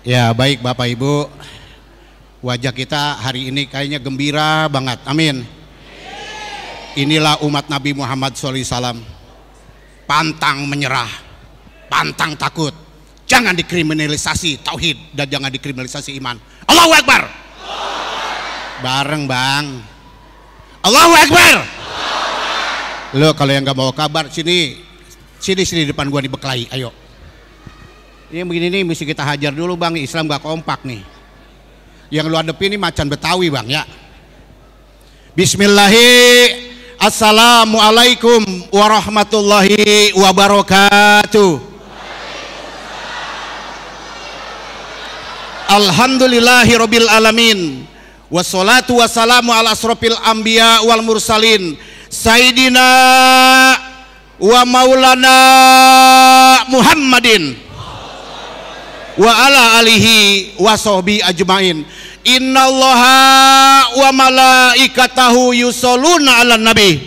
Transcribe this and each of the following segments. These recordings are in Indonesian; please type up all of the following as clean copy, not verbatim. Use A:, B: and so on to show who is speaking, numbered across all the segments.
A: Ya baik Bapak Ibu, wajah kita hari ini kayaknya gembira banget, amin. Inilah umat Nabi Muhammad SAW, pantang menyerah, pantang takut, jangan dikriminalisasi tauhid dan jangan dikriminalisasi iman. Allahu Akbar. Bareng bang, Allahu Akbar. Lo kalau yang nggak mau kabar sini depan gua dibeklai, ayo. Ini begini nih mesti kita hajar dulu bang, Islam gak kompak nih. Yang lu hadepin ini macan Betawi bang ya. Bismillahirrahmanirrahim. Assalamualaikum warahmatullahi wabarakatuh. Alhamdulillahirabbil alamin. Wassalatu wassalamu ala asrofil anbiya wal mursalin. Sayyidina wa maulana Muhammadin wa ala alihi wa sahbihi ajmain. Innallaha wa malaikatahu yusholluna 'alan nabi.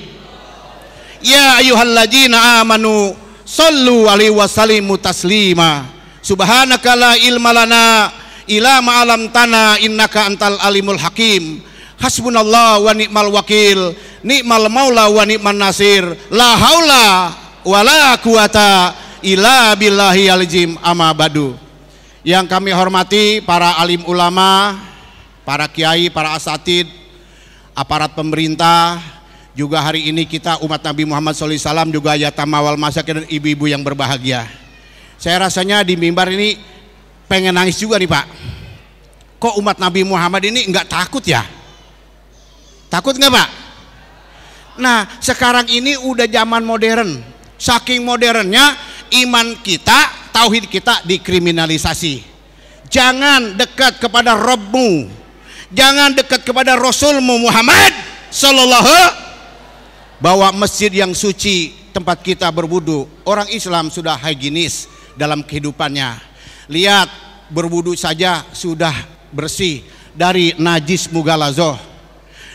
A: Ya ayyuhalladzina amanu shallu 'alaihi wa sallimu taslima. Subhanaka la ilma lana illa ma 'allamtana innaka antal alimul hakim. Hasbunallahu wa ni'mal wakil, ni'mal maula wa ni'man nasir. La haula wa la quwata illa billahi al-azim. Amma ba'du. Yang kami hormati para alim ulama, para kiai, para asatid, aparat pemerintah, juga hari ini kita umat Nabi Muhammad SAW, juga yatama wal masakin dan ibu-ibu yang berbahagia. Saya rasanya di mimbar ini pengen nangis juga nih Pak. Kok umat Nabi Muhammad ini nggak takut ya? Takut nggak Pak? Nah sekarang ini udah zaman modern, saking modernnya iman kita, tauhid kita dikriminalisasi. Jangan dekat kepada Rabbmu, jangan dekat kepada Rasulmu Muhammad Sallallahu. Bawa masjid yang suci tempat kita berwudu. Orang Islam sudah higienis dalam kehidupannya. Lihat berwudu saja sudah bersih dari najis mugalazoh,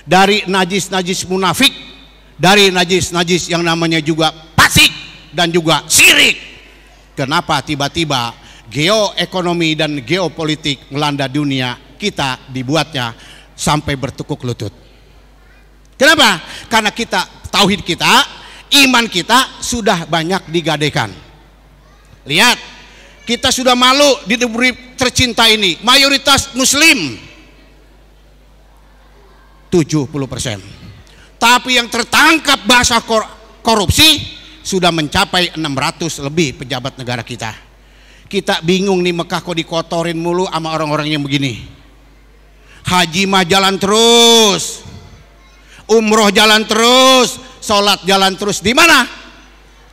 A: dari najis-najis munafik, dari najis-najis yang namanya juga fasik dan juga syirik. Kenapa tiba-tiba geoekonomi dan geopolitik melanda dunia kita dibuatnya sampai bertekuk lutut? Kenapa? Karena kita, tauhid kita, iman kita sudah banyak digadaikan. Lihat, kita sudah malu di negeri tercinta ini, mayoritas muslim 70%. Tapi yang tertangkap bahasa korupsi sudah mencapai 600 lebih pejabat negara kita. Kita bingung nih, Mekah kok dikotorin mulu sama orang-orang yang begini. Haji mah jalan terus, umroh jalan terus, sholat jalan terus. Di mana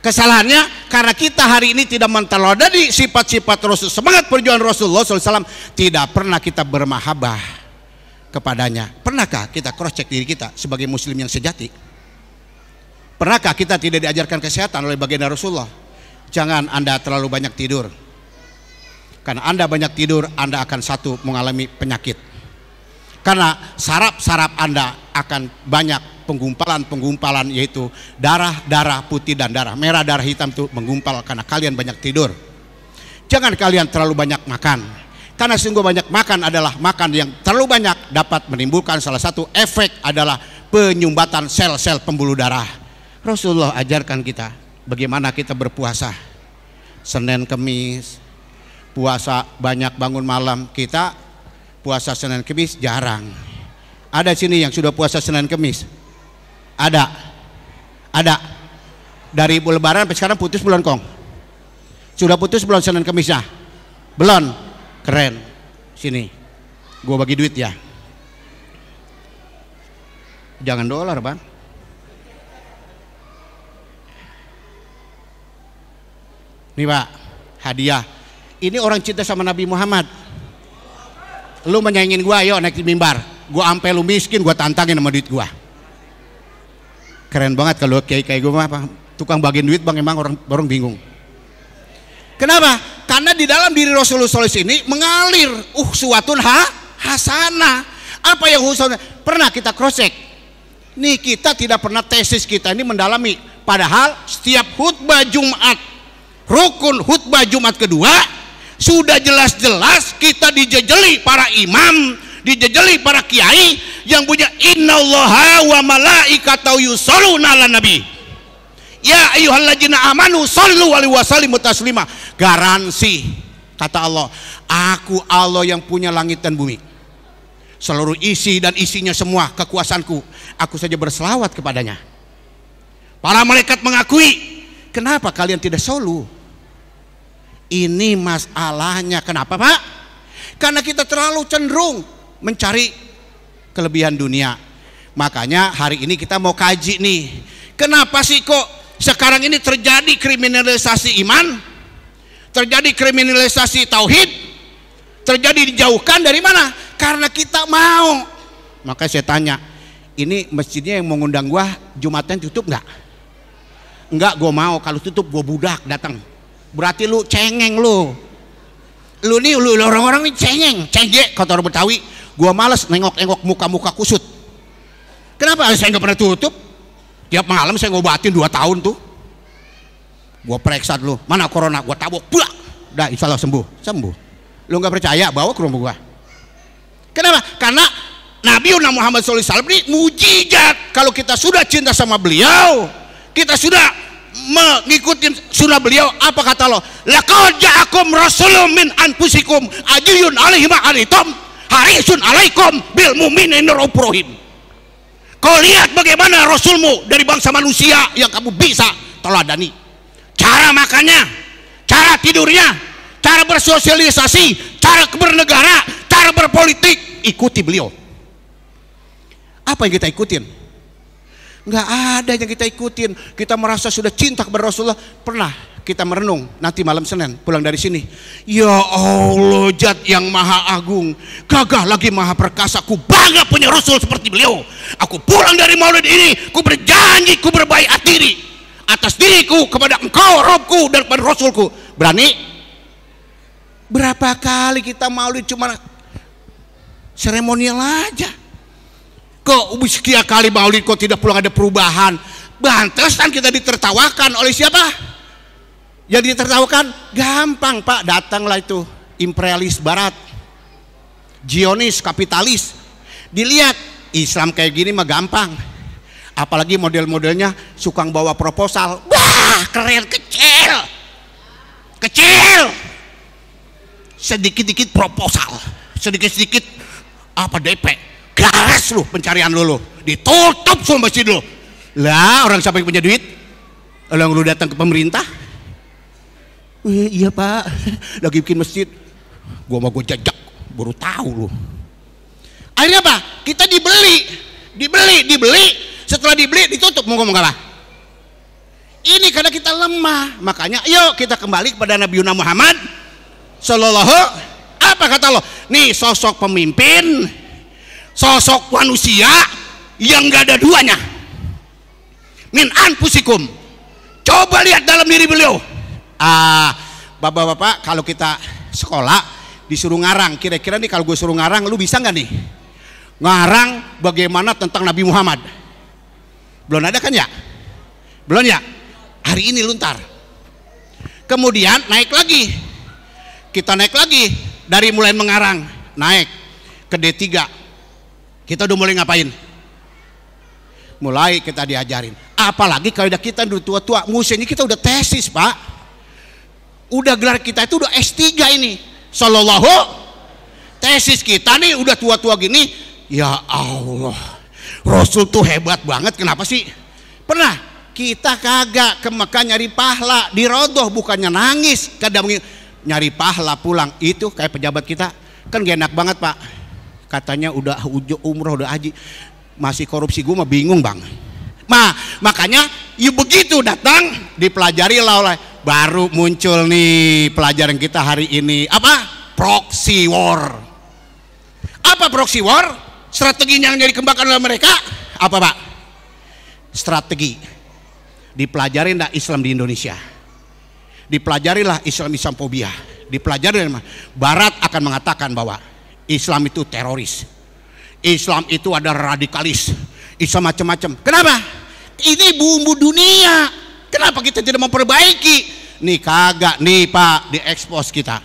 A: kesalahannya? Karena kita hari ini tidak menteladani sifat-sifat Rasul, semangat perjuangan Rasulullah SAW. Tidak pernah kita bermahabbah kepadanya. Pernahkah kita cross check diri kita sebagai muslim yang sejati? Pernahkah kita tidak diajarkan kesehatan oleh baginda Rasulullah? Jangan Anda terlalu banyak tidur. Karena Anda banyak tidur, Anda akan satu mengalami penyakit. Karena saraf-saraf Anda akan banyak penggumpalan-penggumpalan, yaitu darah-darah putih dan darah merah, darah hitam itu menggumpal karena kalian banyak tidur. Jangan kalian terlalu banyak makan. Karena sungguh banyak makan adalah makan yang terlalu banyak dapat menimbulkan salah satu efek adalah penyumbatan sel-sel pembuluh darah. Rasulullah ajarkan kita bagaimana kita berpuasa. Senin Kemis puasa banyak, bangun malam. Kita puasa Senin Kemis jarang. Ada sini yang sudah puasa Senin Kemis? Ada. Dari Lebaran sampai sekarang putus belum Kong? Sudah putus belum Senin Kemisnya? Belum. Keren. Sini gua bagi duit ya. Jangan dolar bang. Nih Pak, hadiah. Ini orang cinta sama Nabi Muhammad. Lu menyaingin gua, ayo naik di mimbar. Gua ampe lu miskin, gua tantangin sama duit gua. Keren banget kalau kayak gua apa? Tukang bagiin duit bang, emang orang bingung. Kenapa? Karena di dalam diri Rasulullah SAW ini mengalir uswatun hasanah. Apa yang uswatun? Pernah kita cross check. Nih kita tidak pernah tesis kita ini mendalami. Padahal setiap khutbah Jumat, rukun khutbah Jumat kedua Sudah jelas-jelas kita dijejeli para imam, dijejeli para kiai yang punya innallaha wa malaikatahu yusholluna 'alan nabi. Ya ayyuhalladzina amanu shollu alaihi wasallimu taslima. Garansi kata Allah, aku Allah yang punya langit dan bumi, seluruh isi dan isinya semua kekuasaanku, aku saja berselawat kepadanya. Para malaikat mengakui. Kenapa kalian tidak solu? Ini masalahnya. Kenapa Pak? Karena kita terlalu cenderung mencari kelebihan dunia. Makanya hari ini kita mau kaji nih, kenapa sih kok sekarang ini terjadi kriminalisasi iman, terjadi kriminalisasi tauhid, terjadi dijauhkan dari mana? Karena kita mau. Maka saya tanya, ini masjidnya yang mengundang gua Jumatan tutup nggak? Enggak, gua mau. Kalau tutup gua budak datang. Berarti lu cengeng lu nih, lu orang-orang nih cengek kata orang Betawi. Gua males nengok-nengok muka-muka kusut. Kenapa? Saya nggak pernah tutup. Tiap malam saya ngobatin 2 tahun tuh. Gua periksa dulu, mana corona, gua tabok, pula, dah insya Allah sembuh. Lu nggak percaya, bawa ke rumah gua. Kenapa? Karena Nabi Muhammad SAW ini mujizat. Kalau kita sudah cinta sama beliau, kita sudah mengikuti sunnah beliau, apa kata Allah? Laqad ja'akum rasulun min anfusikum azizun 'alaihi ma 'anittum harisun 'alaikum bil mu'minina raufur rahim. Kau lihat bagaimana rasulmu dari bangsa manusia yang kamu bisa teladani. Cara makannya, cara tidurnya, cara bersosialisasi, cara bernegara, cara berpolitik, ikuti beliau. Apa yang kita ikutin? Nggak ada yang kita ikutin. Kita merasa sudah cinta kepada Rasulullah. Pernah kita merenung nanti malam Senin pulang dari sini, ya Allah, Zat yang maha agung, gagah lagi maha perkasa, aku bangga punya Rasul seperti beliau. Aku pulang dari maulid ini, aku berjanji, aku berbaiat diri atas diriku kepada engkau Robku dan kepada Rasulku. Berani? Berapa kali kita maulid cuma seremonial aja. Kok sekian kali maulid kok tidak pulang ada perubahan? Bantesan kita ditertawakan oleh siapa? Yang ditertawakan gampang Pak, datanglah itu imperialis barat, Zionis, kapitalis. Dilihat Islam kayak gini mah gampang. Apalagi model-modelnya suka bawa proposal. Wah keren, kecil. Sedikit-sedikit proposal, sedikit-sedikit apa DP. Garas lu pencarian lu ditutup semua masjid lu. Lah orang siapa yang punya duit? Orang lu datang ke pemerintah. Iya Pak, lagi bikin masjid. Gua mau jajak, baru tahu lu. Akhirnya apa? Kita dibeli. Setelah dibeli ditutup. Mau ngomong apa? Ini karena kita lemah. Makanya yuk kita kembali kepada Nabi Muhammad Sallallahu. Apa kata Allah? Nih sosok pemimpin, sosok manusia yang gak ada duanya. Min anfusikum. Coba lihat dalam diri beliau. Bapak-bapak, kalau kita sekolah disuruh ngarang, kira-kira nih kalau gue suruh ngarang, lu bisa nggak nih ngarang bagaimana tentang Nabi Muhammad? Belum ada kan ya? Belum ya? Hari ini luntar. Kemudian naik lagi, kita naik lagi dari mulai mengarang, naik ke D3. Kita udah mulai ngapain? Mulai kita diajarin. Apalagi kalau kita udah tua-tua, musimnya kita udah tesis Pak. Udah gelar kita itu udah S3 ini. Sallallahu. Tesis kita nih udah tua-tua gini. Ya Allah, Rasul tuh hebat banget. Kenapa sih? Pernah kita kagak ke Mekah nyari pahala di Rodoh, bukannya nangis. Kadang nyari pahala pulang. Itu kayak pejabat kita kan gak enak banget Pak. Katanya udah umroh, udah haji, masih korupsi. Gue mah bingung Bang. Makanya ya begitu datang dipelajari lah oleh. Baru muncul nih pelajaran kita hari ini. Apa? Proxy war. Apa proxy war? Strateginya yang dikembangkan oleh mereka apa Pak? Strategi. Dipelajari enggak Islam di Indonesia? Dipelajarilah Islamophobia. Dipelajari Barat akan mengatakan bahwa Islam itu teroris, Islam itu ada radikalis, Islam macam-macam. Kenapa? Ini bumbu dunia. Kenapa kita tidak memperbaiki? Nih kagak nih Pak, diekspos kita.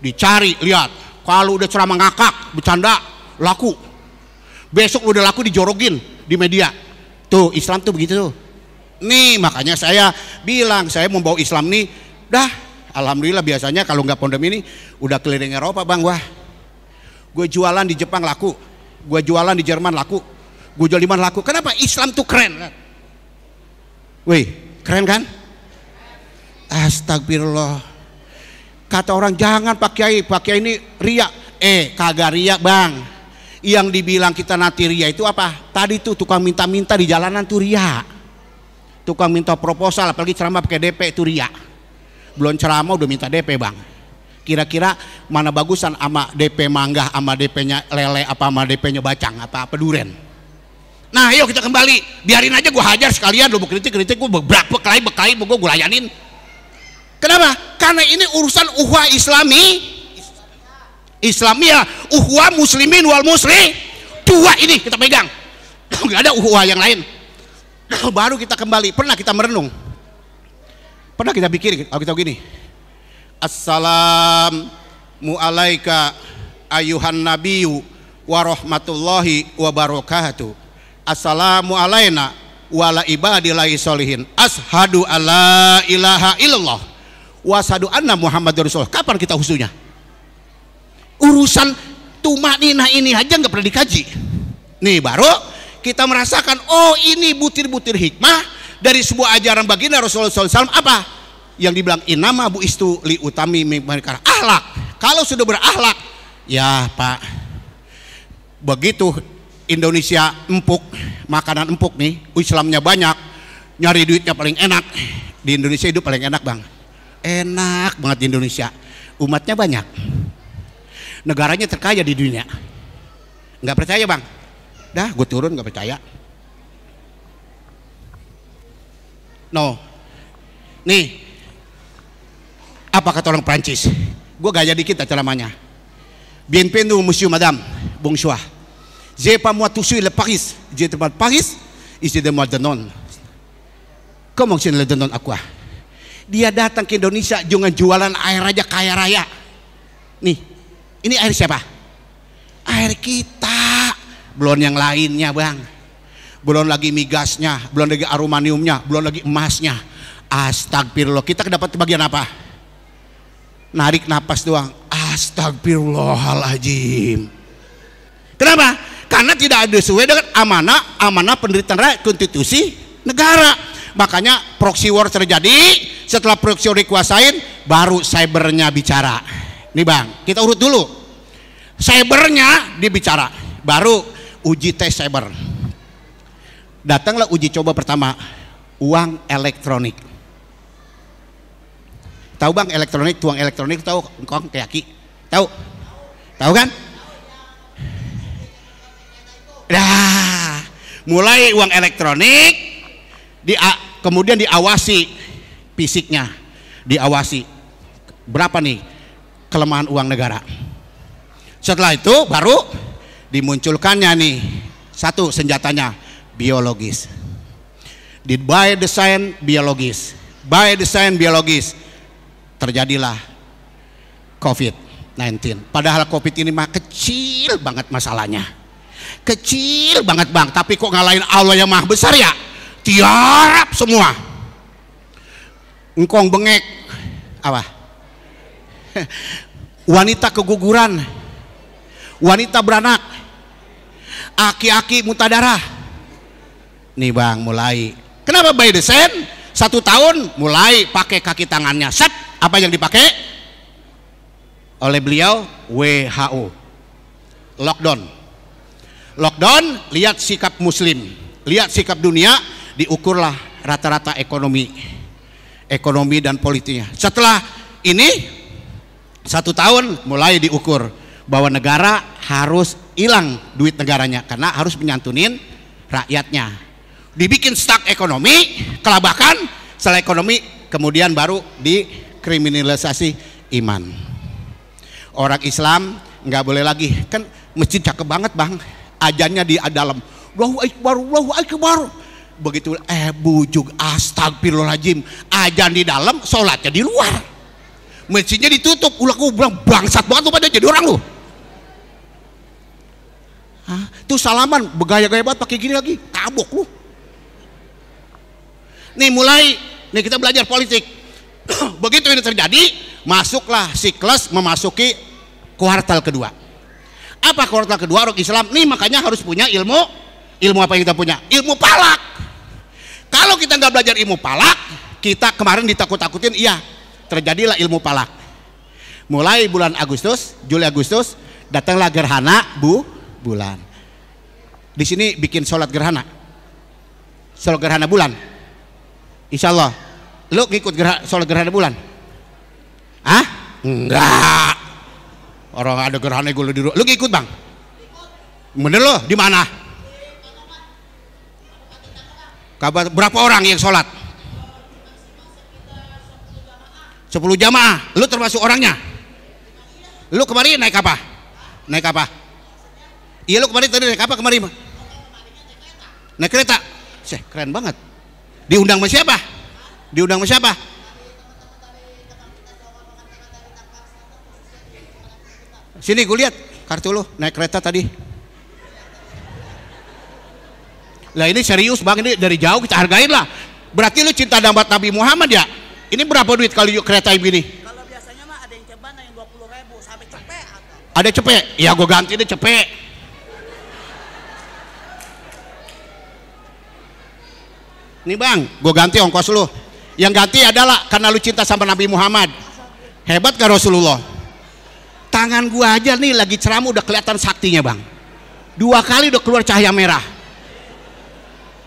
A: Dicari, lihat. Kalau udah ceramah ngakak, bercanda, laku. Besok udah laku dijorogin di media. Tuh Islam tuh begitu tuh. Nih makanya saya bilang saya membawa Islam nih. Dah, alhamdulillah biasanya kalau nggak pandemi ini udah keliling Eropa bang. Wah, gue jualan di Jepang laku, gue jualan di Jerman laku, gue jual di mana laku. Kenapa? Islam tuh keren. Wih, keren kan? Astagfirullah. Kata orang jangan pakai ini ria. Kagak ria bang. Yang dibilang kita nanti ria itu apa? Tadi tuh tukang minta-minta di jalanan tuh ria. Tukang minta proposal apalagi ceramah pakai DP itu ria. Belum ceramah udah minta DP bang. Kira-kira mana bagusan sama DP manggah, sama DP-nya lele, apa sama DP-nya bacang, apa duren. Nah ayo kita kembali. Biarin aja gue hajar sekalian. Lo mau kritik gue bekali gue layanin. Kenapa? Karena ini urusan uhwah Islamiyah, uhwah muslimin wal muslim. Dua ini kita pegang. Nggak ada uhwah yang lain. Baru kita kembali. Pernah kita merenung, pernah kita pikir kalau kita begini, assalamu alaika ayuhan nabiyyu wa rahmatullahi wa barakatuh, assalamu alaina wa ala ibadillahi sholihin, ashadu alla ilaha illallah wa ashadu anna muhammadur rasulullah. Kapan kita husunya? Urusan tumakninah ini aja nggak pernah dikaji. Nih baru kita merasakan, oh ini butir-butir hikmah dari sebuah ajaran baginda Rasulullah SAW. Apa yang dibilang inama bu istu li utami mereka akhlak. Kalau sudah berakhlak, ya pak, begitu Indonesia empuk, makanan empuk nih, Islamnya banyak, nyari duitnya paling enak. Di Indonesia hidup paling enak bang, enak banget di Indonesia. Umatnya banyak, negaranya terkaya di dunia. Nggak percaya bang? Dah gue turun nggak percaya. No, nih apa kata orang Prancis? Gue gaya dikit ceramahnya. Bienvenue monsieur madame, bonsoir. J'ai pas moi tout sur le Paris, j'ai pas Paris, ici de moi de non. Comment c'est le non à quoi? Dia datang ke Indonesia jangan jualan air aja kaya raya. Nih, ini air siapa? Air kita. Belum yang lainnya bang, belum lagi migasnya, belum lagi aromaniumnya, belum lagi emasnya. Astagfirullah, kita dapat bagian apa? Narik napas doang. Astagfirullahaladzim. Kenapa? Karena tidak ada sesuai dengan amanah penderitaan rakyat, konstitusi negara. Makanya proxy war terjadi. Setelah proxy war dikuasain, baru cybernya bicara. Nih bang, kita urut dulu. Cybernya dibicara, baru uji tes cyber. Datanglah uji coba pertama, uang elektronik. Tahu bang elektronik, uang elektronik tahu engkong kayaki? Tahu? Tahu kan? Nah, mulai uang elektronik kemudian diawasi fisiknya, diawasi berapa nih kelemahan uang negara. Setelah itu baru dimunculkannya nih satu senjatanya biologis. By design biologis, by design biologis terjadilah COVID-19. Padahal COVID ini mah kecil banget masalahnya, kecil banget bang. Tapi kok ngalahin Allah yang maha besar ya? Tiarap semua. Engkong bengek apa? Wanita keguguran, wanita beranak, aki-aki muntah darah. Nih bang mulai. Kenapa by design? 1 tahun mulai pakai kaki tangannya. Set, apa yang dipakai oleh beliau? WHO. Lockdown. Lockdown, lihat sikap muslim, lihat sikap dunia, diukurlah rata-rata ekonomi dan politiknya. Setelah ini 1 tahun mulai diukur bahwa negara harus hilang duit negaranya karena harus menyantunin rakyatnya. Dibikin stuck ekonomi, kelabakan, setelah ekonomi kemudian baru dikriminalisasi iman. Orang Islam nggak boleh lagi, kan masjid cakep banget bang, ajannya di dalam, Allahu Akbar, Allahu Akbar. Begitu bujug, astagfirullahaladzim, ajan di dalam, sholatnya di luar. Mesinnya ditutup. Ulah aku bilang bangsat banget lu pada jadi orang lu. Hah? Tuh salaman bergaya-gaya banget pakai gini lagi, tabok lu. Nih mulai, nih kita belajar politik. Begitu ini terjadi, masuklah siklus memasuki kuartal kedua. Apa kuartal kedua orang Islam? Nih makanya harus punya ilmu apa yang kita punya? Ilmu palak. Kalau kita nggak belajar ilmu palak, kita kemarin ditakut-takutin, iya, terjadilah ilmu palak. Mulai bulan Agustus, Juli Agustus, datanglah gerhana bulan. Di sini bikin sholat gerhana bulan. Insya Allah, lu ngikut sholat gerhana bulan? Hah? Enggak. Orang ada gerhana gue di rumah. Lu ngikut bang? Bener lo? Di mana? Kabar berapa orang yang sholat? 10 jamaah. Lu termasuk orangnya? Lu kemarin naik apa? Naik apa? Iya lu kemarin tadi naik apa kemarin? Naik kereta. Keren banget. Diundang sama siapa? Diundang sama siapa? Sini gue lihat kartu lu naik kereta tadi. Lah ini serius bang, ini dari jauh kita hargain lah. Berarti lu cinta dapat Nabi Muhammad ya? Ini berapa duit kalau kereta begini?
B: Kalau biasanya mah ada yang ceban yang 20.000 sampai cepek atau?
A: Ada cepek? Ya gue ganti deh cepek. Nih bang, gue ganti ongkos lu. Yang ganti adalah karena lu cinta sama Nabi Muhammad. Hebat gak Rasulullah? Tangan gue aja nih lagi ceramah udah kelihatan saktinya bang. 2 kali udah keluar cahaya merah.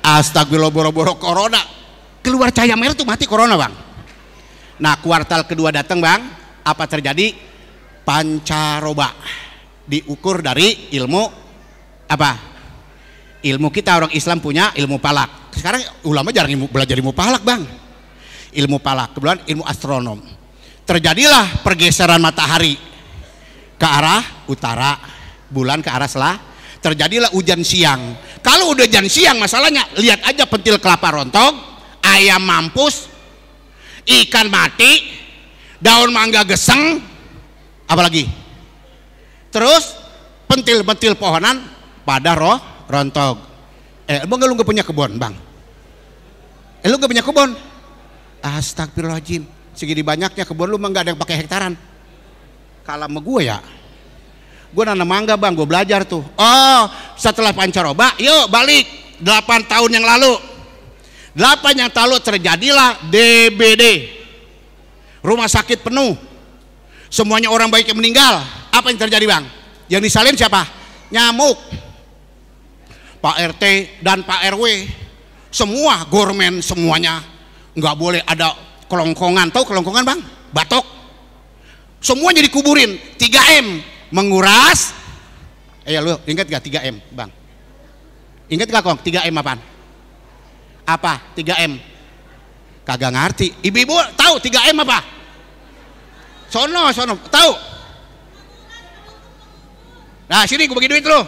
A: Astagfirullah, boro-boro corona. Keluar cahaya merah tuh mati corona bang. Nah kuartal kedua datang bang, apa terjadi? Pancaroba. Diukur dari ilmu apa? Ilmu kita orang Islam punya ilmu palak. Sekarang ulama jarang belajar ilmu palak bang. Ilmu palak, kebetulan ilmu astronom. Terjadilah pergeseran matahari ke arah utara, bulan ke arah selatan. Terjadilah hujan siang. Kalau udah hujan siang masalahnya, lihat aja pentil kelapa rontok, ayam mampus, ikan mati, daun mangga geseng, apalagi. Terus pentil-pentil pohonan pada rontok. Bang lu gak punya kebun bang? Lu gak punya kebun? Astagfirullahaladzim, segini banyaknya kebun lu mah gak ada yang pakai hektaran. Kalau sama gue ya, gue nanam mangga bang, gue belajar tuh. Oh setelah pancaroba, yuk balik 8 tahun yang lalu. 8 yang lalu terjadilah DBD, rumah sakit penuh, semuanya orang baik yang meninggal. Apa yang terjadi bang? Yang disalin siapa? Nyamuk. Pak RT dan Pak RW, semua gormen semuanya nggak boleh ada kelongkongan. Tahu kelongkongan bang? Batok. Semuanya dikuburin. 3M, menguras. Lu ingat gak 3M bang? Ingat gak kong 3M apaan? Apa 3M? Kagak ngerti. Ibu-ibu tahu 3M apa? Sono tahu? Nah sini gue bagi duit lu.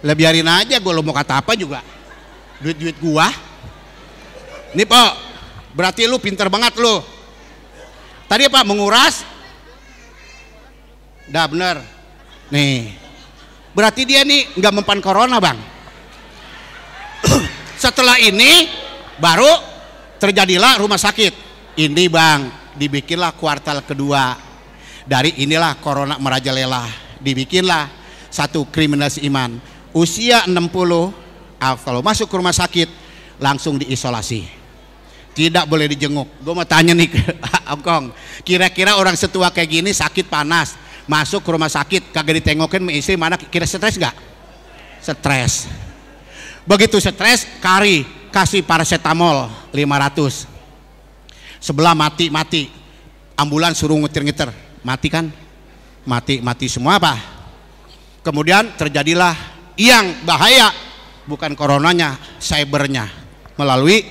A: Lah biarin aja, gue lo mau kata apa juga. Duit gua. Nih Pak, berarti lu pinter banget lu. Tadi apa? Menguras. Dah bener. Nih. Berarti dia nih nggak mempan corona bang. Setelah ini baru terjadilah rumah sakit. Ini bang, dibikinlah kuartal kedua. Dari inilah corona merajalela. Dibikinlah satu kriminalisasi iman. Usia 60, kalau masuk ke rumah sakit langsung diisolasi, tidak boleh dijenguk. Gue mau tanya nih ke Angkong, kira-kira orang setua kayak gini sakit panas masuk ke rumah sakit kagak ditengokin sama istri, mana kira stres nggak? Stres. Begitu stres, kasih paracetamol 500. Sebelah mati, ambulans suruh ngetir, mati kan? Mati semua apa? Kemudian terjadilah yang bahaya, bukan coronanya, cybernya, melalui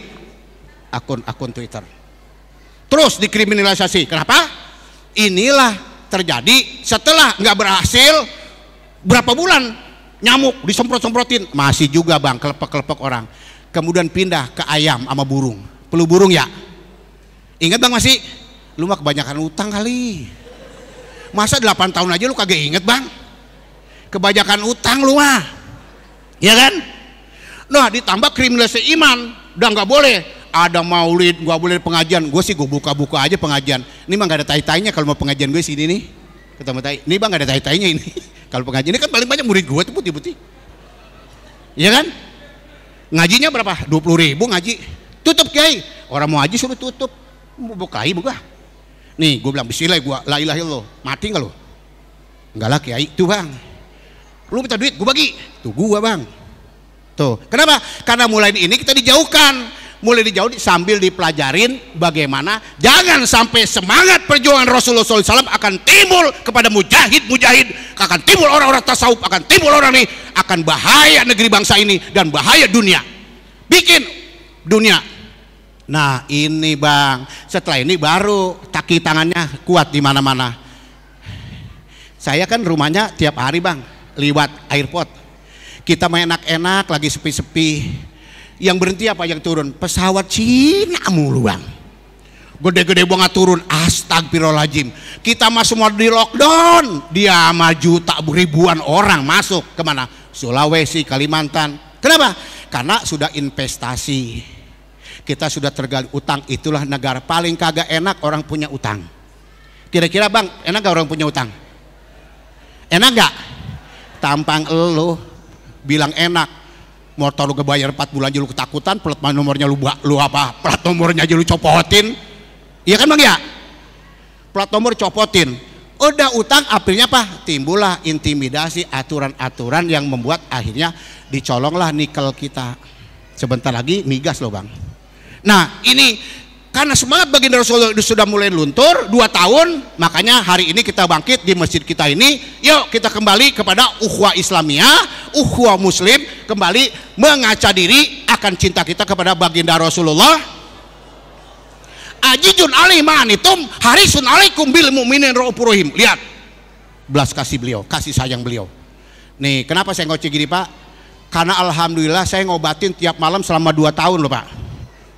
A: akun Twitter. Terus dikriminalisasi. Kenapa? Inilah terjadi setelah nggak berhasil berapa bulan, nyamuk disemprot-semprotin, masih juga bang, kelepek-kelepek orang. Kemudian pindah ke ayam sama burung. Flu burung ya. Ingat Bang masih? Lu mah kebanyakan utang kali. Masa 8 tahun aja lu kagak inget Bang? Kebanyakan utang lu mah. Ya kan? Nah ditambah kriminalisasi iman. Udah nggak boleh. Ada maulid, gak boleh pengajian. Gue sih gue buka-buka aja pengajian. Ini mah gak ada tai-tainya kalau mau pengajian gue sini nih. Ketemu tai. Ini Bang gak ada tai-tainya ini. Kalau pengajian ini kan paling banyak murid gue tuh putih-putih. Iya kan? Ngajinya berapa? 20.000 ngaji. Tutup Kiai. Orang mau ngaji suruh tutup. Mau buka buka. Nih gue bilang bismillah gue la ilaha illallah. Mati nggak lo? Enggak lah Kiai. Tuh Bang. Lu minta duit gue bagi. Tuh gue Bang. Tuh. Kenapa? Karena mulai ini kita dijauhkan. Mulai dijauh sambil dipelajarin bagaimana jangan sampai semangat perjuangan Rasulullah SAW akan timbul kepada mujahid-mujahid, akan timbul orang-orang tasawuf, akan timbul orang ini, akan bahaya negeri bangsa ini dan bahaya dunia. Bikin dunia. Nah ini Bang, setelah ini baru kaki tangannya kuat di mana-mana. Saya kan rumahnya tiap hari Bang, liwat airport. Kita main enak-enak lagi sepi-sepi. Yang berhenti apa yang turun? Pesawat Cina mulu Bang. Gede-gede banget turun. Astagfirullahaladzim. Kita mah semua di lockdown. Dia sama juta ribuan orang masuk kemana? Sulawesi, Kalimantan. Kenapa? Karena sudah investasi. Kita sudah tergali utang. Itulah negara paling kagak enak orang punya utang. Kira-kira Bang, enak gak orang punya utang? Enak gak? Tampang elu bilang enak. Motor lu kebayar 4 bulan aja lu ketakutan, plat nomornya lu apa? Plat nomornya aja lu copotin. Iya kan Bang ya? Plat nomor copotin. Udah utang akhirnya apa? Timbullah intimidasi, aturan-aturan yang membuat akhirnya dicolonglah nikel kita. Sebentar lagi migas loh Bang. Nah, ini karena semangat baginda Rasulullah sudah mulai luntur 2 tahun, makanya hari ini kita bangkit di masjid kita ini. Yuk kita kembali kepada ukhuwah Islamiyah, ukhuwah Muslim, kembali mengaca diri akan cinta kita kepada baginda Rasulullah. Ajijun alaihi ma'anitum harisun alaikum bil mu'minin raufur rahim. Lihat belas kasih beliau, kasih sayang beliau. Nih kenapa saya ngoceh gini Pak? Karena alhamdulillah saya ngobatin tiap malam selama 2 tahun loh Pak.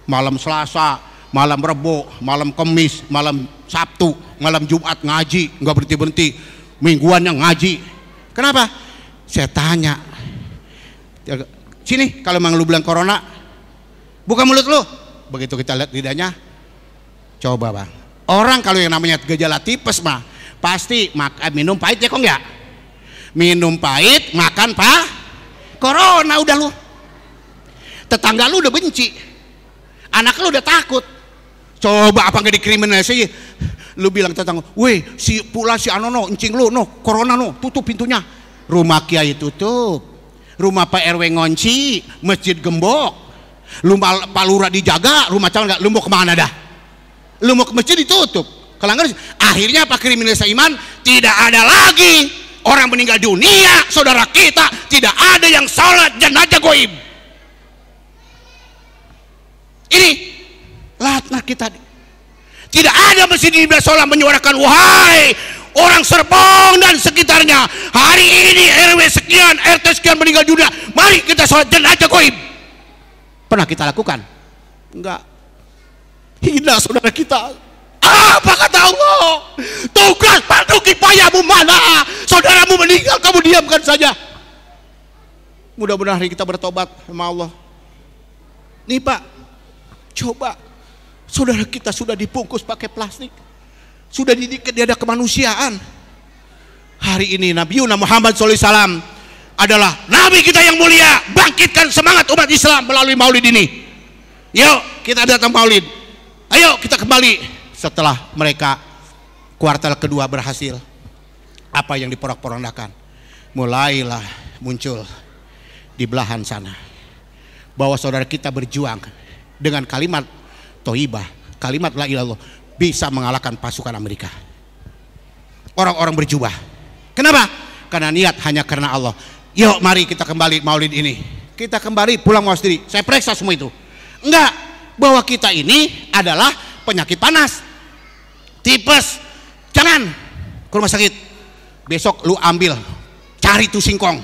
A: Malam Selasa, malam Rebo, malam Kemis, malam Sabtu, malam Jumat ngaji, nggak berhenti-berhenti. Mingguannya ngaji. Kenapa? Saya tanya, sini kalau memang lu bilang corona, buka mulut lu. Begitu kita lihat lidahnya, coba Bang. Orang kalau yang namanya gejala tipes mah pasti makan minum pahit ya kok nggak? Minum pahit, makan corona udah lu. Tetangga lu udah benci, anak lu udah takut. Coba apa nggak dikriminalisasi? Lu bilang tetangga, weh si pula si anono encing lu no corona no, tutup pintunya. Rumah kiai tutup, rumah Pak RW ngunci, masjid gembok, rumah Pak Lurah dijaga, rumah calon nggak. Lu mau kemana dah? Lu mau ke masjid ditutup. Kelanggar akhirnya apa? Kriminalisasi iman. Tidak ada lagi orang meninggal dunia saudara kita, tidak ada yang salat jenazah goib. Ini latnah kita. Tidak ada masjid di Sholat menyuarakan wahai orang Serpong dan sekitarnya, hari ini RW sekian, RT sekian meninggal dunia, mari kita sholat jenazah goib. Pernah kita lakukan? Enggak. Hina saudara kita. Apa kata Allah? Tugas fardu kifayamu mana? Saudaramu meninggal kamu diamkan saja. Mudah-mudahan hari kita bertobat sama Allah. Nih Pak, coba saudara kita sudah dibungkus pakai plastik, sudah tidak ada kemanusiaan. Hari ini Nabi Muhammad SAW adalah Nabi kita yang mulia. Bangkitkan semangat umat Islam melalui maulid ini. Yuk kita datang maulid. Ayo kita kembali setelah mereka kuartal kedua berhasil. Apa yang diporak-porandakan? Mulailah muncul di belahan sana bahwa saudara kita berjuang dengan kalimat Toibah, kalimat la ilallah, bisa mengalahkan pasukan Amerika. Orang-orang berjubah. Kenapa? Karena niat hanya karena Allah. Yuk mari kita kembali maulid ini. Kita kembali pulang mawas diri. Saya periksa semua itu. Enggak, bahwa kita ini adalah penyakit panas, tipes. Jangan ke rumah sakit. Besok lu ambil, cari tuh singkong.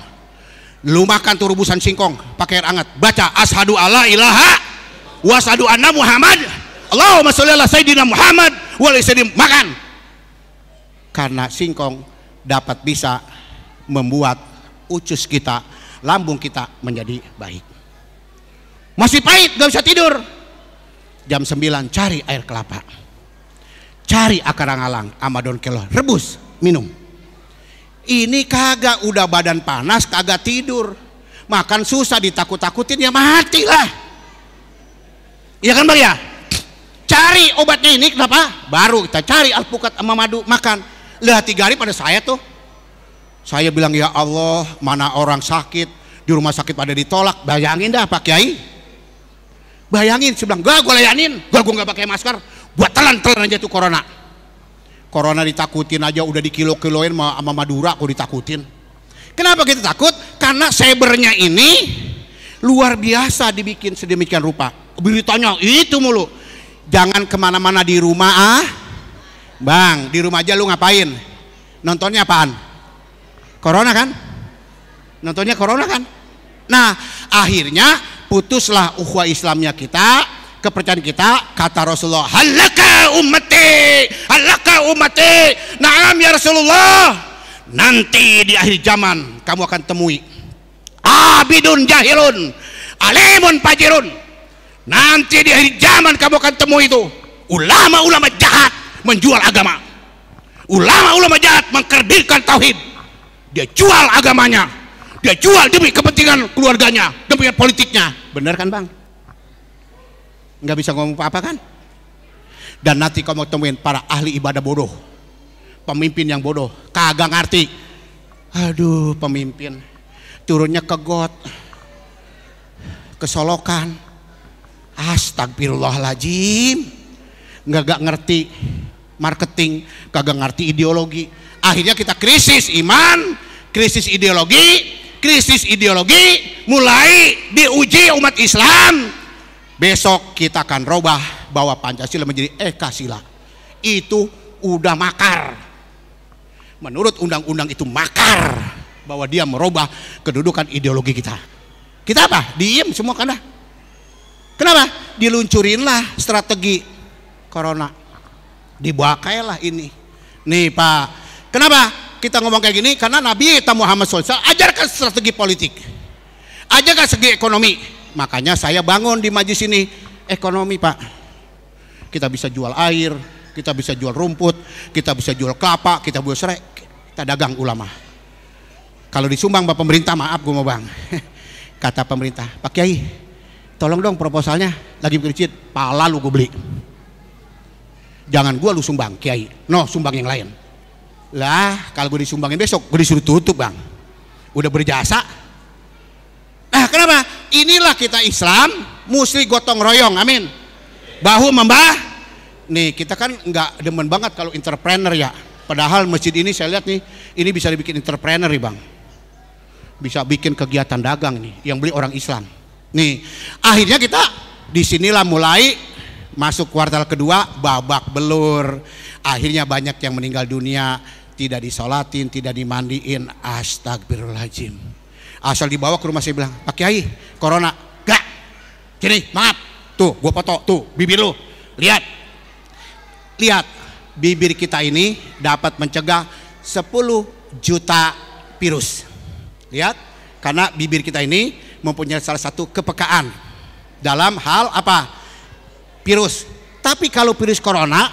A: Lu makan tuh rebusan singkong pakai air hangat. Baca asyhadu alla ilaha wa asyhadu anna Muhammad, Allahumma sholli ala sayyidina Muhammad wa ala sayyidina, makan. Karena singkong dapat bisa membuat ucus kita, lambung kita menjadi baik. Masih pahit, gak bisa tidur. Jam 9 cari air kelapa, cari akar alang sama daun kelor, rebus, minum. Ini kagak, udah badan panas kagak tidur, makan susah, ditakut-takutin ya mati lah. Iya kan Bang ya? Cari obatnya ini, kenapa? Baru kita cari alpukat sama madu, makan. Lihat 3 hari pada saya tuh. Saya bilang ya Allah, mana orang sakit di rumah sakit pada ditolak. Bayangin dah Pak Kiai. Bayangin, saya bilang gak gue layanin, gue gak pakai masker, buat telan aja tuh corona. Corona ditakutin aja, udah dikilo-kiloin sama Madura, aku ditakutin. Kenapa kita takut? Karena cybernya ini luar biasa dibikin sedemikian rupa. Beritanya itu mulu. Jangan kemana-mana di rumah Bang, di rumah aja lu ngapain? Nontonnya apaan? Corona kan? Nontonnya corona kan? Nah, akhirnya putuslah ukhuwah Islamnya kita, kepercayaan kita. Kata Rasulullah, halaka ummati, na'am ya Rasulullah. Nanti di akhir zaman kamu akan temui abidun jahilun, alimun fajirun. Nanti di akhir zaman kamu akan temui itu ulama-ulama jahat menjual agama, ulama-ulama jahat mengkerdilkan tauhid. Dia jual agamanya, dia jual demi kepentingan keluarganya, demi politiknya. Bener kan Bang? Nggak bisa ngomong apa-apa kan? Dan nanti kamu temuin para ahli ibadah bodoh, pemimpin yang bodoh, kagak ngerti. Aduh, pemimpin turunnya ke got, kesolokan, astagfirullahaladzim, nggak ngerti marketing, kagak ngerti ideologi. Akhirnya kita krisis iman, krisis ideologi mulai diuji umat Islam. Besok kita akan robah bahwa Pancasila menjadi Ekasila. Itu udah makar. Menurut undang-undang itu makar, bahwa dia merubah kedudukan ideologi kita. Kita apa? Diem semua kan dah. Kenapa? Diluncurinlah strategi corona, dibakailah ini. Nih Pak, kenapa kita ngomong kayak gini? Karena Nabi kita Muhammad SAW ajarkan strategi politik, ajarkan segi ekonomi. Makanya saya bangun di majlis ini ekonomi Pak. Kita bisa jual air, kita bisa jual rumput, kita bisa jual kelapa, kita bisa serai, kita dagang ulama. Kalau disumbang Pak pemerintah, maaf gue mau Bang, kata pemerintah, Pak Kiai tolong dong proposalnya lagi bikin masjid, pala lu gue beli. Jangan gue lu sumbang Kiai, no sumbang yang lain. Lah kalau gue disumbangin besok gue disuruh tutup Bang, udah berjasa. Nah kenapa? Inilah kita Islam, mesti gotong royong, amin, bahu membah. Nih kita kan nggak demen banget kalau entrepreneur ya, padahal masjid ini saya lihat nih, ini bisa dibikin entrepreneur nih Bang, bisa bikin kegiatan dagang nih, yang beli orang Islam. Nih akhirnya kita disinilah mulai masuk kuartal kedua, babak belur. Akhirnya banyak yang meninggal dunia, tidak disolatin, tidak dimandiin. Astagfirullahaladzim. Asal dibawa ke rumah saya bilang, Pak Kiai corona, gak, sini maaf, tuh gue foto, tuh bibir lu, lihat bibir kita ini dapat mencegah 10 juta virus. Lihat, karena bibir kita ini mempunyai salah satu kepekaan dalam hal apa? Virus. Tapi kalau virus corona,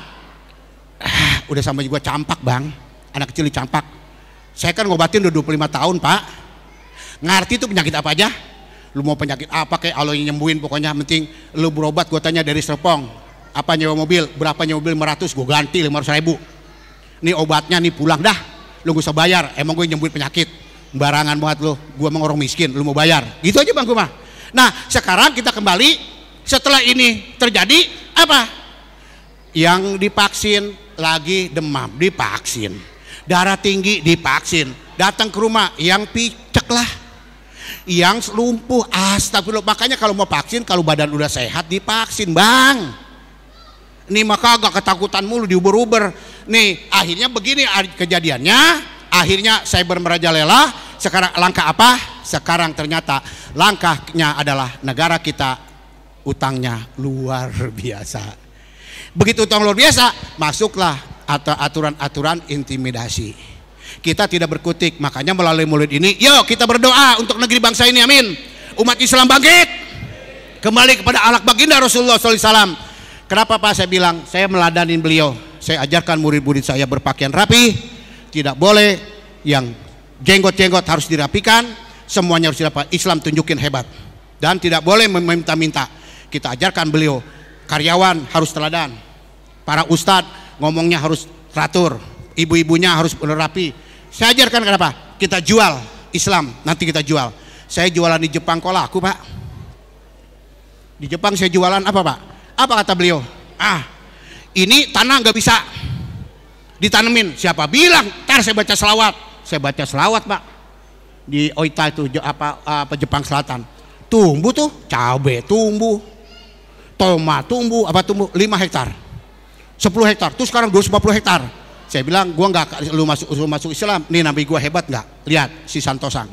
A: udah sama juga campak Bang, anak kecil dicampak. Saya kan ngobatin udah 25 tahun Pak, ngerti tuh penyakit apa aja. Lu mau penyakit apa kayak Allah yang nyembuhin, pokoknya penting lu berobat. Gue tanya dari Serpong, apa nyewa mobil, berapa nyewa mobil, 500, gue ganti 500.000. Nih obatnya nih pulang dah, lu gak usah bayar, emang gue nyembuhin penyakit. Barangan banget lu, gue emang orang miskin, lu mau bayar gitu aja Bang gue mah. Nah sekarang kita kembali, setelah ini terjadi apa? Yang divaksin lagi demam, divaksin, darah tinggi divaksin, datang ke rumah yang picek lah, yang lumpuh, astagfirullah. Makanya kalau mau vaksin, kalau badan udah sehat divaksin Bang. Nih maka agak ketakutan mulu, diuber-uber. Nih akhirnya begini kejadiannya, akhirnya cyber merajalela. Sekarang langkah apa? Sekarang ternyata langkahnya adalah negara kita utangnya luar biasa. Begitu utang luar biasa, masuklah aturan-aturan intimidasi. Kita tidak berkutik, makanya melalui Maulid ini, yuk kita berdoa untuk negeri bangsa ini, amin. Umat Islam bangkit, kembali kepada akhlak baginda Rasulullah SAW. Kenapa Pak saya bilang, saya meladanin beliau, saya ajarkan murid-murid saya berpakaian rapi, tidak boleh yang jenggot-jenggot harus dirapikan, semuanya harus dirapikan. Islam tunjukin hebat, dan tidak boleh meminta-minta. Kita ajarkan beliau, karyawan harus teladan, para ustadz ngomongnya harus teratur, ibu-ibunya harus rapi. Saya ajarkan kenapa? Kita jual Islam, nanti kita jual. Saya jualan di Jepang kok laku Pak. Di Jepang saya jualan apa Pak? Apa kata beliau? Ini tanah nggak bisa ditanemin. Siapa bilang? Ntar saya baca selawat. Saya baca selawat Pak. Di Oita itu apa Jepang Selatan. Tumbuh tuh cabai tumbuh, tomat tumbuh, apa tumbuh 5 hektar, 10 hektar. Terus sekarang 250 hektar. Saya bilang gua nggak, lu masuk Islam. Nih nabi gua hebat nggak? Lihat si Santosang.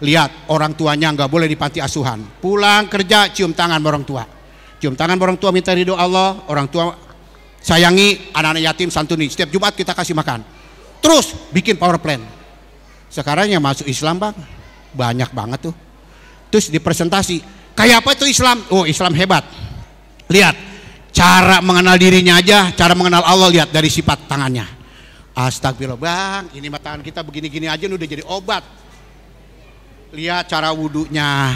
A: Lihat orang tuanya nggak boleh di panti asuhan. Pulang kerja cium tangan orang tua. Cium tangan orang tua, minta ridho Allah. Orang tua sayangi anak-anak yatim, santuni. Setiap Jumat kita kasih makan. Terus bikin power plan. Sekarang yang masuk Islam Bang banyak banget tuh. Terus dipresentasi kayak apa itu Islam? Oh Islam hebat. Lihat cara mengenal dirinya aja, cara mengenal Allah, lihat dari sifat tangannya. Astagfirullah Bang, ini tangan kita begini-gini aja udah jadi obat. Lihat cara wudunya,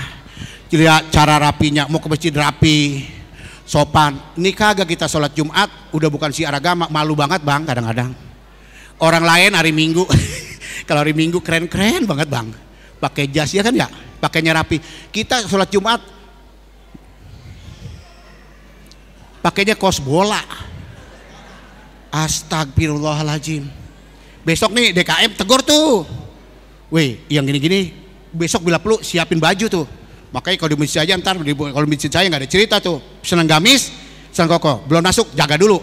A: lihat cara rapinya, mau ke masjid rapi, sopan. Ini kagak kita sholat Jumat udah bukan siar agama, malu banget Bang kadang-kadang. Orang lain hari Minggu kalau hari Minggu keren-keren banget Bang, pakai jas ya kan ya, pakainya rapi. Kita sholat Jumat pakainya kos bola. Astagfirullahaladzim. Besok nih DKM tegur tuh, weh yang gini-gini besok bila perlu siapin baju tuh. Makanya kalau di masjid aja ntar, kalau di masjid saya nggak ada cerita tuh, senang gamis, senang koko, belum masuk jaga dulu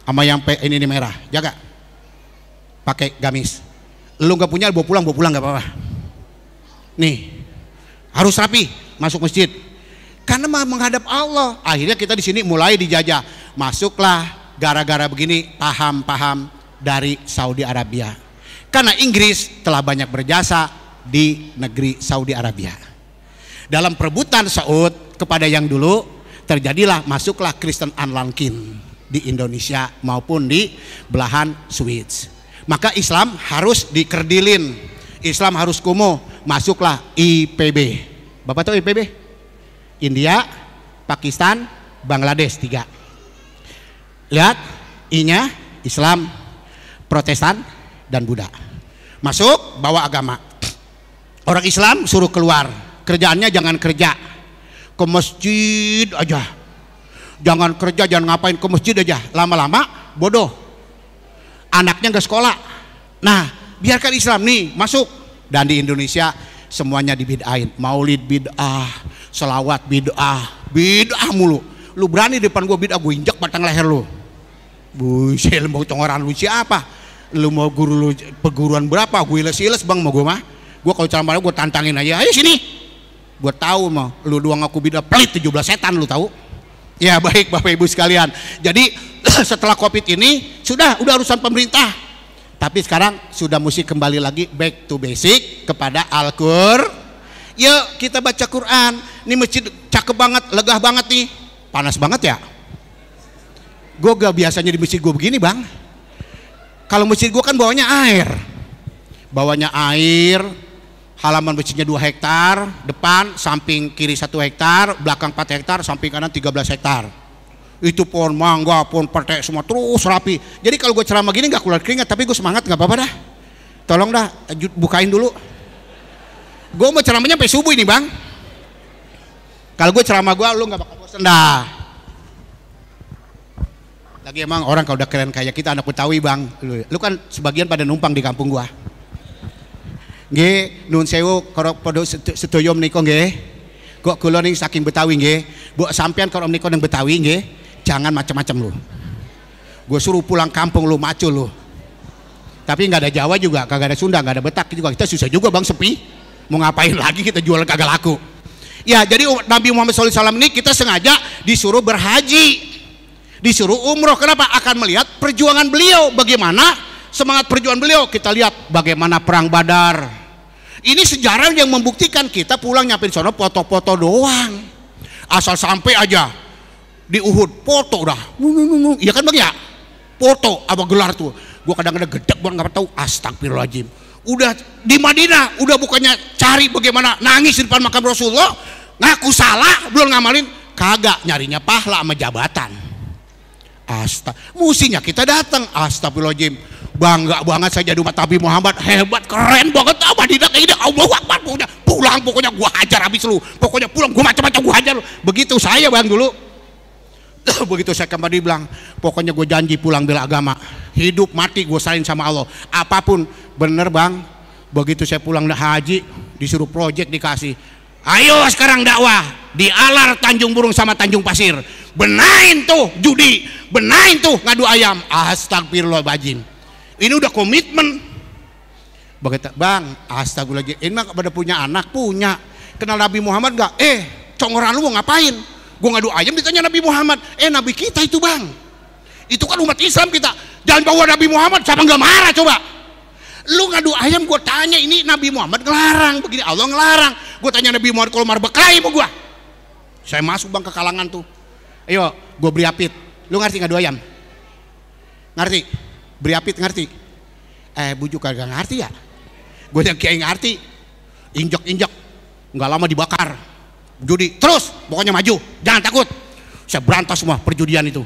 A: sama yang ini merah, jaga pakai gamis. Lu nggak punya bawa pulang nggak apa-apa. Nih harus rapi masuk masjid karena menghadap Allah. Akhirnya kita di sini mulai dijajah. Masuklah gara-gara begini paham dari Saudi Arabia, karena Inggris telah banyak berjasa di negeri Saudi Arabia. Dalam perebutan Saud kepada yang dulu, terjadilah masuklah Kristen Anlankin di Indonesia maupun di belahan Swiss. Maka Islam harus dikerdilin, Islam harus kumuh. Masuklah IPB. Bapak tahu IPB? India, Pakistan, Bangladesh, 3. Lihat, I-nya Islam, Protestan, dan Buddha. Masuk, bawa agama. Orang Islam suruh keluar, kerjaannya jangan kerja, ke masjid aja. Jangan kerja, jangan ngapain, ke masjid aja. Lama-lama bodoh, anaknya nggak sekolah. Nah, biarkan Islam nih masuk. Dan di Indonesia semuanya dibid'ain. Maulid bid'ah, selawat bid'ah, bid'ah mulu. Lu berani depan gua bid'ah, gua injak batang leher lu. Buset, mau tongoran lu siapa? Lu mau guru lu perguruan berapa? Gue iles-iles Bang mau gua mah. Gua kalau ceramah gua tantangin aja, ayo sini. Gua tahu mah, lu doang ngaku bid'ah, pelit 17 setan lu tahu. Ya baik Bapak Ibu sekalian. Jadi setelah Covid ini udah urusan pemerintah. Tapi sekarang sudah mesti kembali lagi back to basic kepada Al-Qur'an. Yuk kita baca Quran. Ini masjid cakep banget, legah banget nih. Panas banget ya. Gue gak biasanya di masjid gue begini Bang. Kalau masjid gue kan bawanya air. Halaman masjidnya 2 hektar, depan samping kiri 1 hektar, belakang 4 hektar, samping kanan 13 hektar. Itu pohon mangga, pohon pete semua terus rapi. Jadi kalau gue ceramah gini gak keluar keringat, tapi gue semangat, gak apa-apa dah. Tolong dah bukain dulu. Gue mau ceramahnya sampai subuh ini Bang. Kalau gue ceramah gue, lu gak bakal bosan dah. Lagi emang orang kalau udah keren kayak kita anak Betawi Bang. Lu kan sebagian pada numpang di kampung gue. Nggih, nun sewu kalau pada sedaya menika nggih. Kok kula ning saking Betawi nggih. Mbok sampean kalau menika ning Betawi nggih, jangan macam-macam lu. Gue suruh pulang kampung lu macul lu. Tapi nggak ada Jawa juga, kagak ada Sunda, nggak ada Batak juga. Kita susah juga Bang, sepi. Mau ngapain lagi kita jual kagak laku. Ya, jadi Nabi Muhammad SAW ini kita sengaja disuruh berhaji, disuruh umroh. Kenapa? Akan melihat perjuangan beliau, bagaimana semangat perjuangan beliau. Kita lihat bagaimana perang Badar. Ini sejarah yang membuktikan. Kita pulang nyampe sono foto-foto doang, asal sampai aja di Uhud foto udah, iya kan Bang ya, foto apa gelar tuh. Gue kadang-kadang gedek banget nggak tahu. Astagfirullahaladzim. Udah di Madinah, udah bukannya cari bagaimana nangis di depan makam Rasulullah, ngaku salah, belum ngamalin, kagak, nyarinya pahala sama jabatan. Musinya kita datang. Astagfirullahaladzim, bangga banget saya jadi umat Nabi Muhammad, hebat, keren banget. Madinah kayak gini, Allahu Akbar. Pokoknya gua hajar habis lu, pokoknya pulang gua macam-macam gua hajar lu. Begitu saya Bang dulu. Begitu saya kembali bilang, pokoknya gue janji pulang bela agama, hidup mati gue serahin sama Allah, apapun. Bener Bang, begitu saya pulang haji, disuruh project dikasih, ayo sekarang dakwah di Alar, Tanjung Burung sama Tanjung Pasir, benain tuh judi, benain tuh ngadu ayam. Astagfirullahaladzim, ini udah komitmen. Begitu Bang, astagfirullahaladzim, ini mah pada punya anak, punya kenal Nabi Muhammad gak? Congoran lu mau ngapain? Gue ngadu ayam ditanya Nabi Muhammad. Nabi kita itu Bang, itu kan umat Islam kita, jangan bawa Nabi Muhammad, siapa nggak marah coba? Lu ngadu ayam, gue tanya, ini Nabi Muhammad ngelarang begini, Allah ngelarang. Gue tanya Nabi Muhammad kalau marah berkelahi sama gue. Saya masuk Bang ke kalangan tuh, ayo gue beri apit. Lu ngerti ngadu ayam? Ngerti? Beri apit ngerti? Bujuk kagak ngerti ya? Gue yang kayak ngerti, injek nggak lama dibakar. Judi terus, pokoknya maju, jangan takut. Saya berantas semua perjudian itu.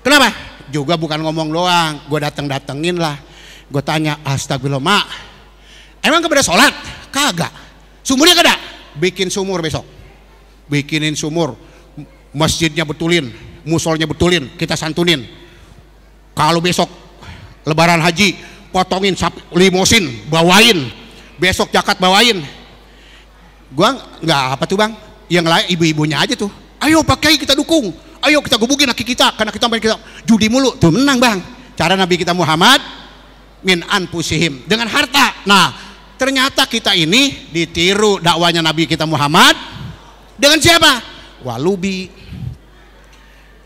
A: Kenapa? Juga bukan ngomong doang, gue datengin lah. Gue tanya, astagfirullah mak, emang kepada sholat? Kagak. Sumurnya kagak? Bikin sumur besok, bikinin sumur, masjidnya betulin, musolnya betulin, kita santunin. Kalau besok lebaran haji, potongin sapi, limosin, bawain. Besok zakat bawain. Gua nggak apa tuh Bang, yang lain ibu-ibunya aja tuh, ayo pakai kita dukung, ayo kita gebukin laki kita, karena kita main kita judi mulu tuh, menang Bang. Cara Nabi kita Muhammad, min anfusihim, dengan harta. Nah ternyata kita ini ditiru dakwanya Nabi kita Muhammad dengan siapa? Walubi,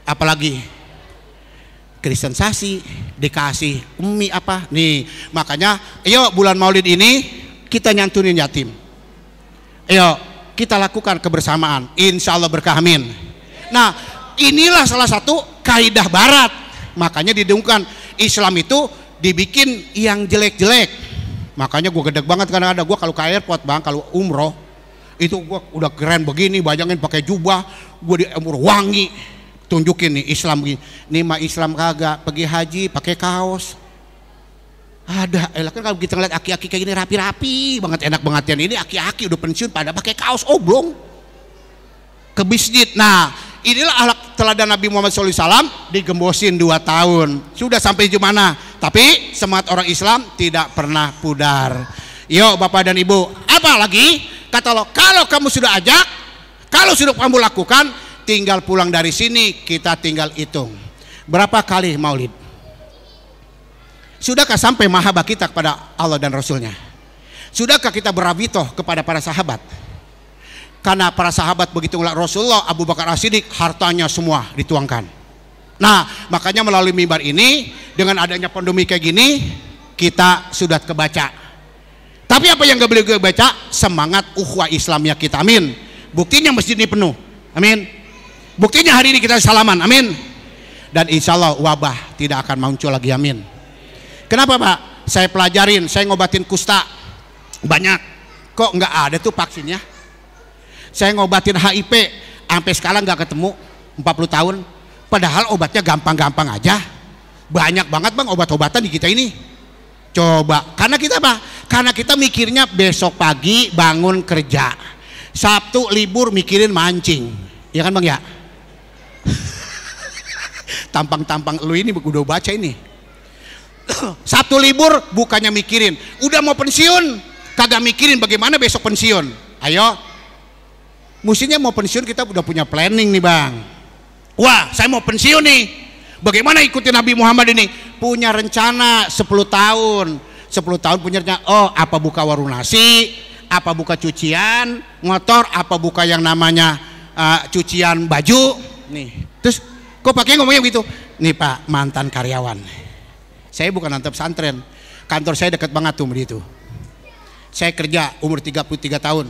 A: apalagi kristenisasi, dikasih umi apa nih. Makanya ayo bulan Maulid ini kita nyantunin yatim, ayo kita lakukan kebersamaan, insya Allah berkah, amin. Nah inilah salah satu kaidah barat. Makanya didengungkan Islam itu dibikin yang jelek-jelek. Makanya gue gedek banget karena ada gue kalau ke airport Bang, kalau umroh itu gue udah keren begini, bayangin pakai jubah, gue di umroh wangi, tunjukin nih Islam begini. Nih mah Islam kagak, pergi haji pakai kaos. Ada, kan kalau kita ngeliat aki-aki kayak gini rapi-rapi banget, enak banget. Ini aki-aki udah pensiun pada pakai kaos oblong ke masjid. Nah inilah akhlak teladan Nabi Muhammad SAW, digembosin 2 tahun sudah sampai di mana, tapi semangat orang Islam tidak pernah pudar. Yuk Bapak dan Ibu, apa lagi kata lo, kalau kamu sudah ajak, kalau sudah kamu lakukan, tinggal pulang dari sini, kita tinggal hitung berapa kali maulid. Sudahkah sampai mahabbah kita kepada Allah dan Rasulnya? Sudahkah kita berabitoh kepada para sahabat? Karena para sahabat begitu ngeliat Rasulullah, Abu Bakar As-Siddiq, hartanya semua dituangkan. Nah makanya melalui mimbar ini, dengan adanya pandemi kayak gini, kita sudah kebaca. Tapi apa yang gak boleh kebaca? Semangat ukhuwah Islamnya kita, amin. Buktinya masjid ini penuh, amin. Buktinya hari ini kita salaman, amin. Dan insya Allah wabah tidak akan muncul lagi, amin. Kenapa Pak? Saya pelajarin, saya ngobatin kusta banyak, kok nggak ada tuh vaksinnya. Saya ngobatin HIV sampai sekarang nggak ketemu, 40 tahun. Padahal obatnya gampang-gampang aja. Banyak banget Bang obat-obatan di kita ini. Coba, karena kita apa? Karena kita mikirnya besok pagi bangun kerja, Sabtu libur mikirin mancing, ya kan Bang ya? Tampang-tampang lu ini udah baca ini. Sabtu libur bukannya mikirin udah mau pensiun, kagak mikirin bagaimana besok pensiun. Ayo, mestinya mau pensiun kita udah punya planning nih Bang. Wah saya mau pensiun nih, bagaimana ikutin Nabi Muhammad ini? Punya rencana 10 tahun 10 tahun punya rencana. Oh apa buka warung nasi, apa buka cucian motor, apa buka yang namanya cucian baju. Nih, terus kok pakai ngomongnya begitu? Nih Pak, mantan karyawan. Saya bukan anak pesantren, kantor saya dekat banget tuh begitu. Saya kerja umur 33 tahun.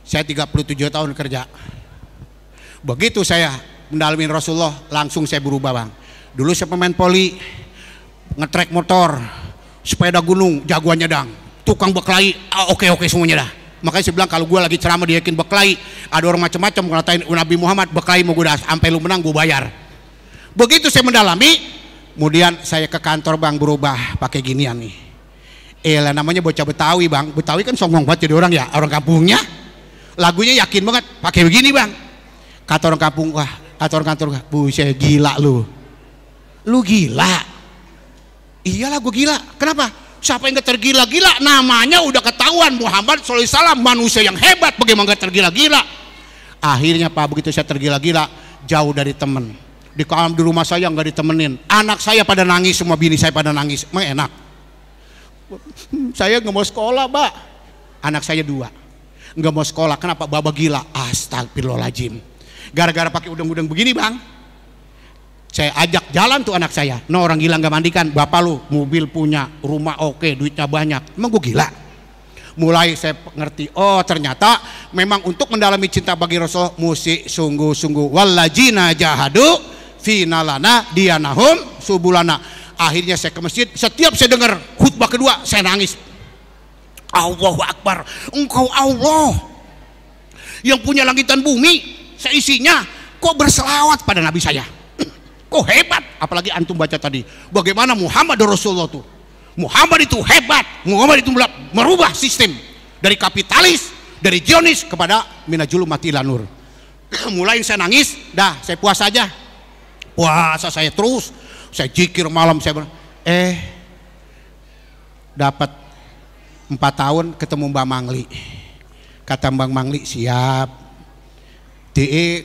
A: Saya 37 tahun kerja. Begitu saya mendalami Rasulullah, langsung saya berubah bang. Dulu saya pemain poli, ngetrek motor, sepeda gunung, jagoannya dang, tukang berkelahi, oke semuanya dah. Makanya saya bilang kalau gue lagi ceramah diyakin berkelahi, ada orang macam-macam ngatain Nabi Muhammad berkelahi mau gue dah, sampai lu menang gue bayar. Begitu saya mendalami, kemudian saya ke kantor bang berubah pakai ginian nih. Lah namanya bocah Betawi bang, Betawi kan sombong banget jadi orang ya, orang kampungnya. Lagunya yakin banget pakai begini bang. Kata orang kampung, wah, kata orang kantor, buset gila lu gila. Iyalah gue gila, kenapa? Siapa yang gak tergila-gila? Namanya udah ketahuan Muhammad SAW manusia yang hebat, bagaimana gak tergila-gila? Akhirnya Pak, begitu saya tergila-gila, jauh dari temen. Di rumah saya nggak ditemenin, anak saya pada nangis, semua bini saya pada nangis. Emang enak? Saya nggak mau sekolah Pak, anak saya 2 nggak mau sekolah, kenapa? Baba gila. Astagfirullahaladzim. Gara-gara pakai udang-udang begini bang, saya ajak jalan tuh anak saya. No, orang gila nggak mandikan, bapak lu mobil punya, rumah oke, duitnya banyak, emang gue gila? Mulai saya ngerti, oh ternyata memang untuk mendalami cinta bagi Rasul mesti sungguh-sungguh. Wallajina jahadu finalana dianahum subulana. Akhirnya saya ke masjid, setiap saya dengar khutbah kedua saya nangis. Allahu Akbar, engkau Allah yang punya langit dan bumi seisinya, kok berselawat pada Nabi saya. Kok hebat, apalagi antum baca tadi bagaimana Muhammad Rasulullah tuh. Muhammad itu hebat, Muhammad itu merubah sistem dari kapitalis, dari Zionis kepada minajul mati lanur. Mulai saya nangis, dah saya puasa aja. Puasa saya terus, saya zikir malam, saya dapat 4 tahun ketemu Mbak Mangli. Kata Mbak Mangli, siap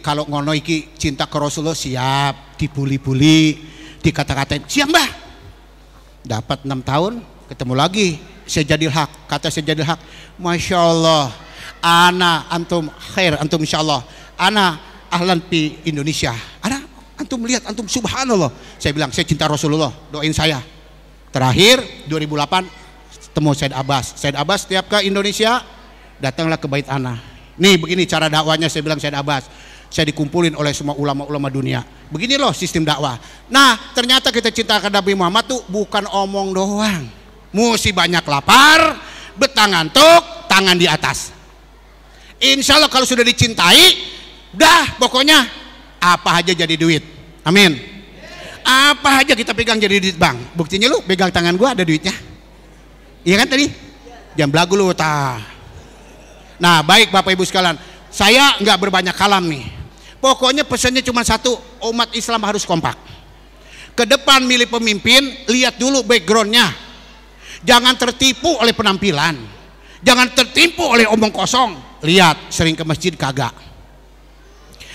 A: kalau ngono iki cinta ke Rasulullah, siap dibuli-buli, dikata-katain, siap mbah. Dapat 6 tahun ketemu lagi Sejadil Haq. Kata Sejadil Haq, Masya Allah, ana antum khair, antum insya Allah, ana ahlan pi Indonesia, ana antum lihat, antum subhanallah. Saya bilang saya cinta Rasulullah, doain saya. Terakhir 2008 ketemu Said Abbas. Said Abbas setiap ke Indonesia datanglah ke Bait Ana. Nih begini cara dakwanya, saya bilang Said Abbas, saya dikumpulin oleh semua ulama-ulama dunia. Begini loh sistem dakwah. Nah ternyata kita cinta ke Nabi Muhammad tuh bukan omong doang, mesti banyak lapar, betang ngantuk, tangan di atas. Insya Allah kalau sudah dicintai, dah pokoknya apa aja jadi duit. Amin. Apa aja kita pegang jadi duit bang. Buktinya lu pegang tangan gua ada duitnya. Iya kan tadi? Jam belagu lu tah. Nah baik Bapak Ibu sekalian, saya nggak berbanyak kalam nih. Pokoknya pesannya cuma satu, umat Islam harus kompak. Ke depan milih pemimpin, lihat dulu backgroundnya. Jangan tertipu oleh penampilan, jangan tertipu oleh omong kosong. Lihat, sering ke masjid kagak,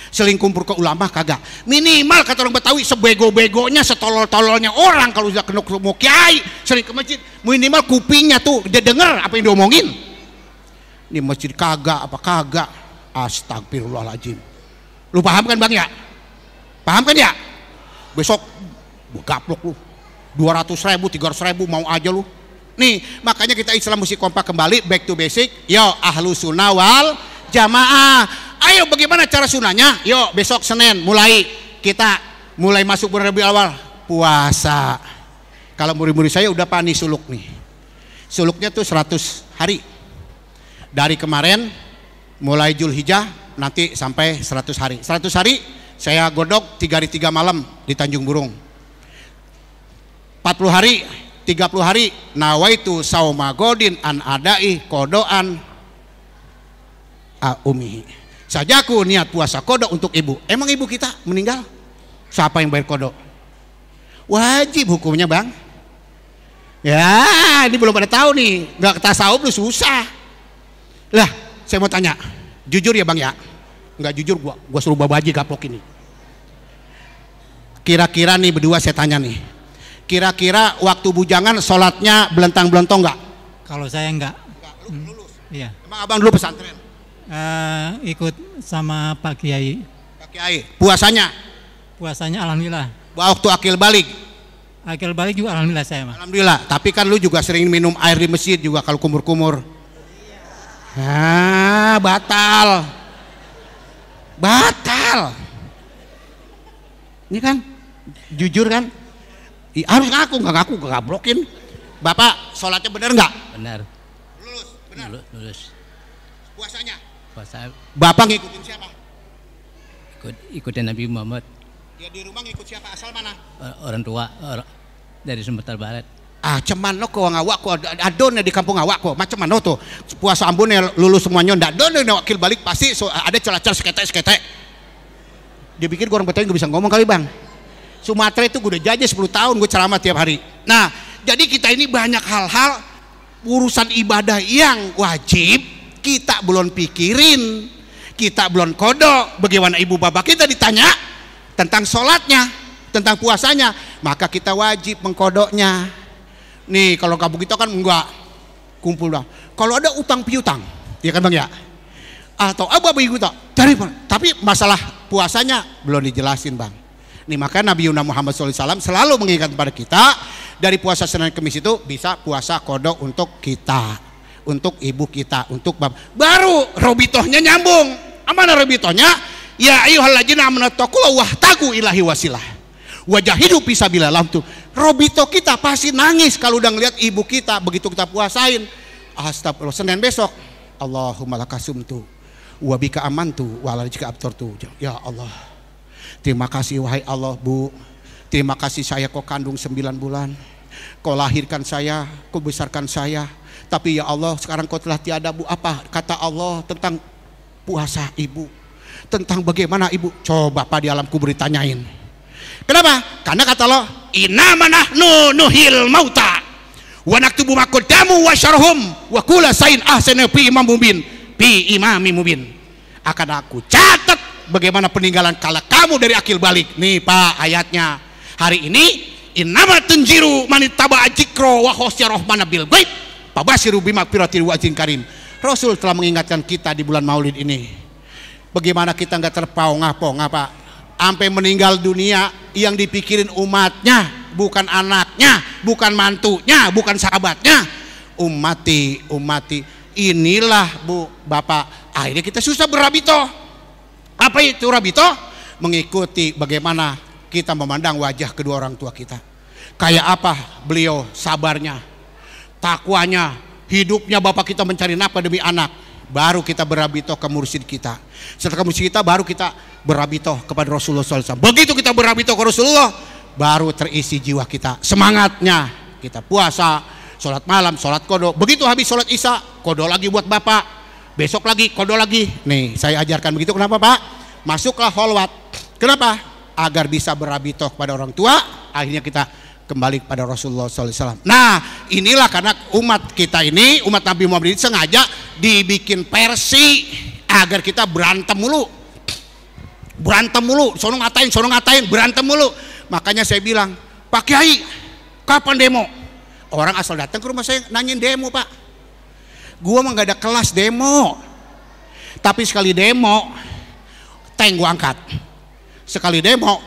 A: sering kumpul ke ulama kagak. Minimal kata orang Betawi, sebego-begonya, setolol-tololnya orang kalau sudah kena mau kiai, sering ke masjid, minimal kupingnya tuh dia denger apa yang diomongin. Ini masjid kagak apa kagak, astagfirullahaladzim. Lu paham kan bang ya? Paham kan ya? Besok gaplok lu 200.000 300.000 mau aja lu. Nih makanya kita Islam mesti kompak kembali, back to basic. Yo ahlu sunnah wal jamaah. Ayo bagaimana cara sunnahnya? Yo besok Senin kita mulai masuk bulan Rabiul Awal puasa. Kalau murid-murid saya udah pani suluk nih. Suluknya tuh 100 hari. Dari kemarin mulai Zulhijjah nanti sampai 100 hari. 100 hari saya godok 3 hari 3 malam di Tanjung Burung. 40 hari 30 hari nawaitu sauma godin an adai kodoan umihi. Sajaku niat puasa kodok untuk ibu. Emang ibu kita meninggal, siapa yang bayar kodok? Wajib hukumnya bang. Ya ini belum pada tahu nih, nggak tasawuf lu susah. Lah saya mau tanya jujur ya bang ya, nggak jujur gua suruh babaji gaplok ini. Kira-kira nih berdua saya tanya nih, kira-kira waktu bujangan sholatnya belentang-belentong nggak?
C: Kalau saya enggak. Iya.
A: Emang abang dulu pesantren?
C: Ikut sama Pak Kiai.
A: Pak Kiai. Puasanya?
C: Puasanya alhamdulillah.
A: Waktu akil balik?
C: Akil balik juga alhamdulillah saya mah.
A: Alhamdulillah. Tapi kan lu juga sering minum air di masjid juga kalau kumur-kumur. Batal. Batal. Ini kan jujur kan? Harus ngaku, nggak ngaku nggak blokin. Bapak sholatnya benar nggak?
D: Benar.
A: Lulus, benar.
D: Lulus.
A: Puasanya?
D: Puasa
A: Bapak ngikutin siapa?
D: ikutin Nabi Muhammad.
A: Ya di rumah ngikut siapa? Asal mana?
D: Orang tua dari Sumatera Barat.
A: Cuman lo kok ngawak kok adon di kampung ngawak kok macam mana tuh puasa Ambon ya lulus semuanya ndak don wakil balik pasti ada celah-celah seketek. Dia pikir gue orang Betawi gak bisa ngomong kali bang. Sumatera itu gue udah jajah 10 tahun gue ceramah tiap hari. Nah jadi kita ini banyak hal-hal urusan ibadah yang wajib kita belum pikirin, kita belum kodok. Bagaimana ibu bapak kita ditanya tentang sholatnya, tentang puasanya, maka kita wajib mengkodoknya. Nih kalau kampung kita kan enggak kumpul dah. Kalau ada utang piutang, ya kan bang ya? Atau apa ibu tak? Tapi masalah puasanya belum dijelasin bang. Nih maka Nabi Muhammad SAW selalu mengingatkan pada kita dari puasa Senin Kemis itu bisa puasa kodok untuk kita, untuk ibu kita, untuk bapak. Baru robitohnya nyambung. Amana robitohnya? Ya ayyuhalladzina amanu taqullaha wahtagu ilahi wasilah. Wajah hidup bisa bilalah tuh. Robito kita pasti nangis kalau udah ngeliat ibu kita begitu kita puasain. Astagfirullah, Senin besok Allahumma lakasumtu wa bika amantu wa ala rizqika abtartu. Ya Allah, terima kasih wahai Allah Bu, terima kasih saya kau kandung 9 bulan, kau lahirkan saya, kau besarkan saya, tapi ya Allah sekarang kau telah tiada Bu. Apa kata Allah tentang puasa ibu, tentang bagaimana ibu? Coba Pak di alam kubur ditanyain. Kenapa? Karena kata Allah, innama nahnu nuhil mauta wa naktubu ma qaddamu wa syarhum wa kullu sayin ahsanu fi imami mubin. Akan aku catat bagaimana peninggalan kala kamu dari akil balik. Nih Pak ayatnya. Hari ini innama tunjiru man ittaba ajikro wa khosya rahmana bil ghaib fabashiru bima firatin wa ajrin karim. Rasul telah mengingatkan kita di bulan Maulid ini. Bagaimana kita enggak terpongah-pongah Pak. Sampai meninggal dunia yang dipikirin umatnya, bukan anaknya, bukan mantunya, bukan sahabatnya. Ummati. Inilah Bu, Bapak. Akhirnya kita susah berabito. Apa itu rabito? Mengikuti bagaimana kita memandang wajah kedua orang tua kita. Kayak apa beliau sabarnya, takwanya, hidupnya Bapak kita mencari nafkah demi anak. Baru kita berabito ke mursyid kita. Setelah ke mursyid kita baru kita berabito kepada Rasulullah SAW. Begitu kita berabito ke Rasulullah, baru terisi jiwa kita. Semangatnya kita puasa, sholat malam, sholat kodok. Begitu habis sholat isya, kodok lagi buat Bapak. Besok lagi, kodok lagi. Nih saya ajarkan begitu. Kenapa Pak? Masuklah holwat. Kenapa? Agar bisa berabito kepada orang tua. Akhirnya kita kembali kepada Rasulullah SAW. Nah inilah karena umat kita ini, umat Nabi Muhammad ini sengaja dibikin versi agar kita berantem mulu, sono ngatain, berantem mulu. Makanya saya bilang, Pak Kiai kapan demo? Orang asal datang ke rumah saya nanyain demo Pak. Gua mah gak ada kelas demo, tapi sekali demo tank gua angkat, sekali demo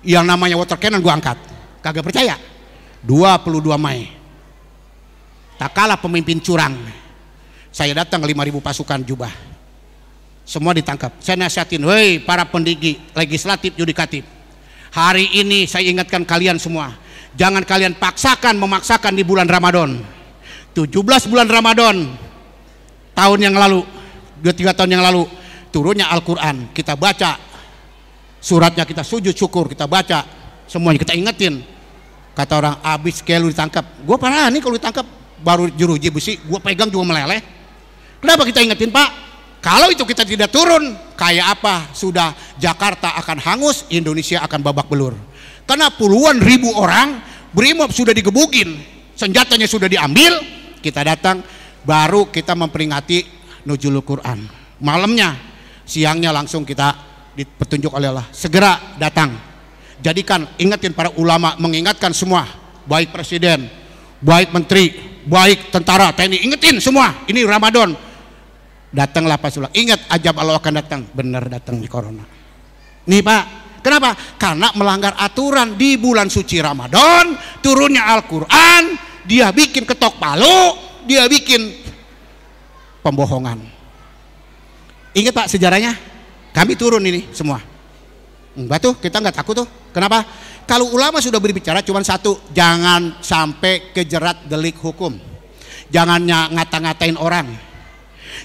A: yang namanya water cannon gua angkat. Kagak percaya? 22 Mei tak kalah pemimpin curang, saya datang 5.000 pasukan jubah, semua ditangkap. Saya nasihatin, woi para pendiri legislatif yudikatif, hari ini saya ingatkan kalian semua, jangan kalian memaksakan di bulan Ramadan. 17 bulan Ramadan tahun yang lalu, 2-3 tahun yang lalu turunnya Al-Quran, kita baca suratnya, kita sujud syukur, kita baca semuanya, kita ingetin. Kata orang, abis kayak lu ditangkap. Gue parah nih kalau ditangkap, baru jeruji besi gue pegang juga meleleh. Kenapa kita ingetin Pak? Kalau itu kita tidak turun, kayak apa? Sudah Jakarta akan hangus, Indonesia akan babak belur. Karena puluhan ribu orang BRIMOB sudah digebukin, senjatanya sudah diambil. Kita datang, baru kita memperingati Nuzulul Quran. Malamnya, siangnya langsung kita dipetunjuk oleh Allah, segera datang. Jadikan, ingetin para ulama, mengingatkan semua, baik presiden, baik menteri, baik tentara, TNI, ingetin semua, ini Ramadan. Datanglah pas ulang, ingat ajab Allah akan datang, benar datang di corona. Nih Pak, kenapa? Karena melanggar aturan di bulan suci Ramadan, turunnya Al-Quran, dia bikin ketok palu, dia bikin pembohongan. Ingat Pak sejarahnya, kami turun ini semua. Enggak tuh, kita nggak takut tuh. Kenapa? Kalau ulama sudah berbicara cuma satu, jangan sampai kejerat delik hukum. Jangan ngata-ngatain orang.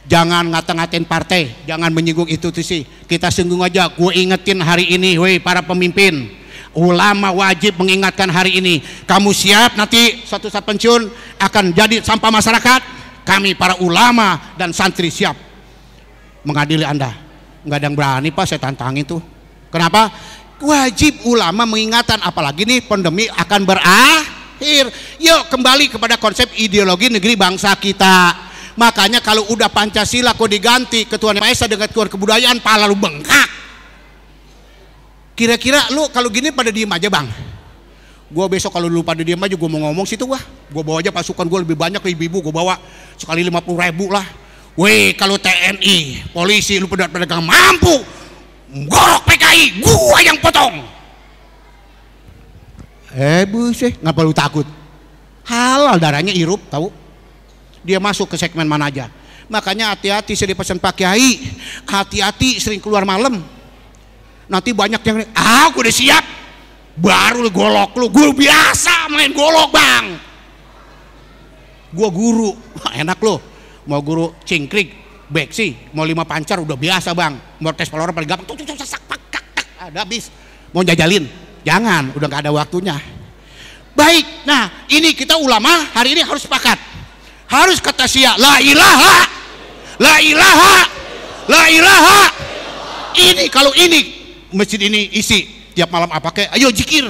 A: Jangan ngata-ngatain partai, jangan menyinggung institusi. Kita singgung aja, gue ingetin hari ini, woi para pemimpin. Ulama wajib mengingatkan hari ini. Kamu siap nanti suatu saat pensiun akan jadi sampah masyarakat? Kami para ulama dan santri siap mengadili Anda. Nggak ada yang berani Pak, saya tantangin tuh. Kenapa? Wajib ulama mengingatkan, apalagi nih pandemi akan berakhir. Yuk kembali kepada konsep ideologi negeri bangsa kita. Makanya kalau udah Pancasila kok diganti Ketuhanan Maha Esa dengan Tuhan kebudayaan, pala lu bengkak. Kira-kira lu kalau gini pada diem aja Bang? Gua besok kalau lu pada diem aja, gua mau ngomong situ gua bawa aja pasukan gua lebih banyak, ibu-ibu gua bawa sekali 50.000 lah. Weh kalau TNI, polisi, lu pedagang mampu gorok PKI, gua yang potong. Buset, ngapa lu takut? Halal, darahnya irup, tahu? Dia masuk ke segmen mana aja. Makanya hati-hati, saya dipesan Pak Kiai, hati-hati sering keluar malam. Nanti banyak yang aku udah siap, baru lu golok lu. Gue biasa main golok Bang. Gue guru, enak lo. Mau guru cingkrik, beksi, mau 5 pancar udah biasa Bang. Mau tes pelora paling gampang, ada habis. Mau jajalin, jangan, udah gak ada waktunya. Baik, nah ini kita ulama hari ini harus sepakat. Harus kata Syiah, la ilaha, la ilaha, la ilaha. Ini kalau ini masjid ini isi tiap malam apa kayak, ayo zikir,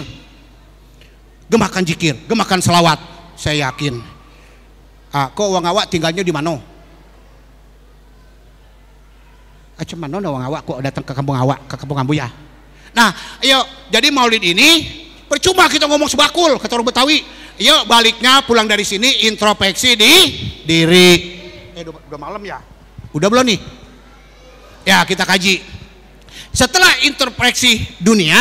A: gemakan zikir, gemakan selawat. Saya yakin. Kok wong awak tinggalnya di mana? Cuman mana wong awak kok datang ke kampung awak, ke kampung Ambu ya? Nah, ayo jadi maulid ini percuma kita ngomong sebakul kata orang Betawi. Yuk baliknya pulang dari sini introspeksi di diri. Udah malam ya? Udah belum nih? Ya kita kaji. Setelah introspeksi dunia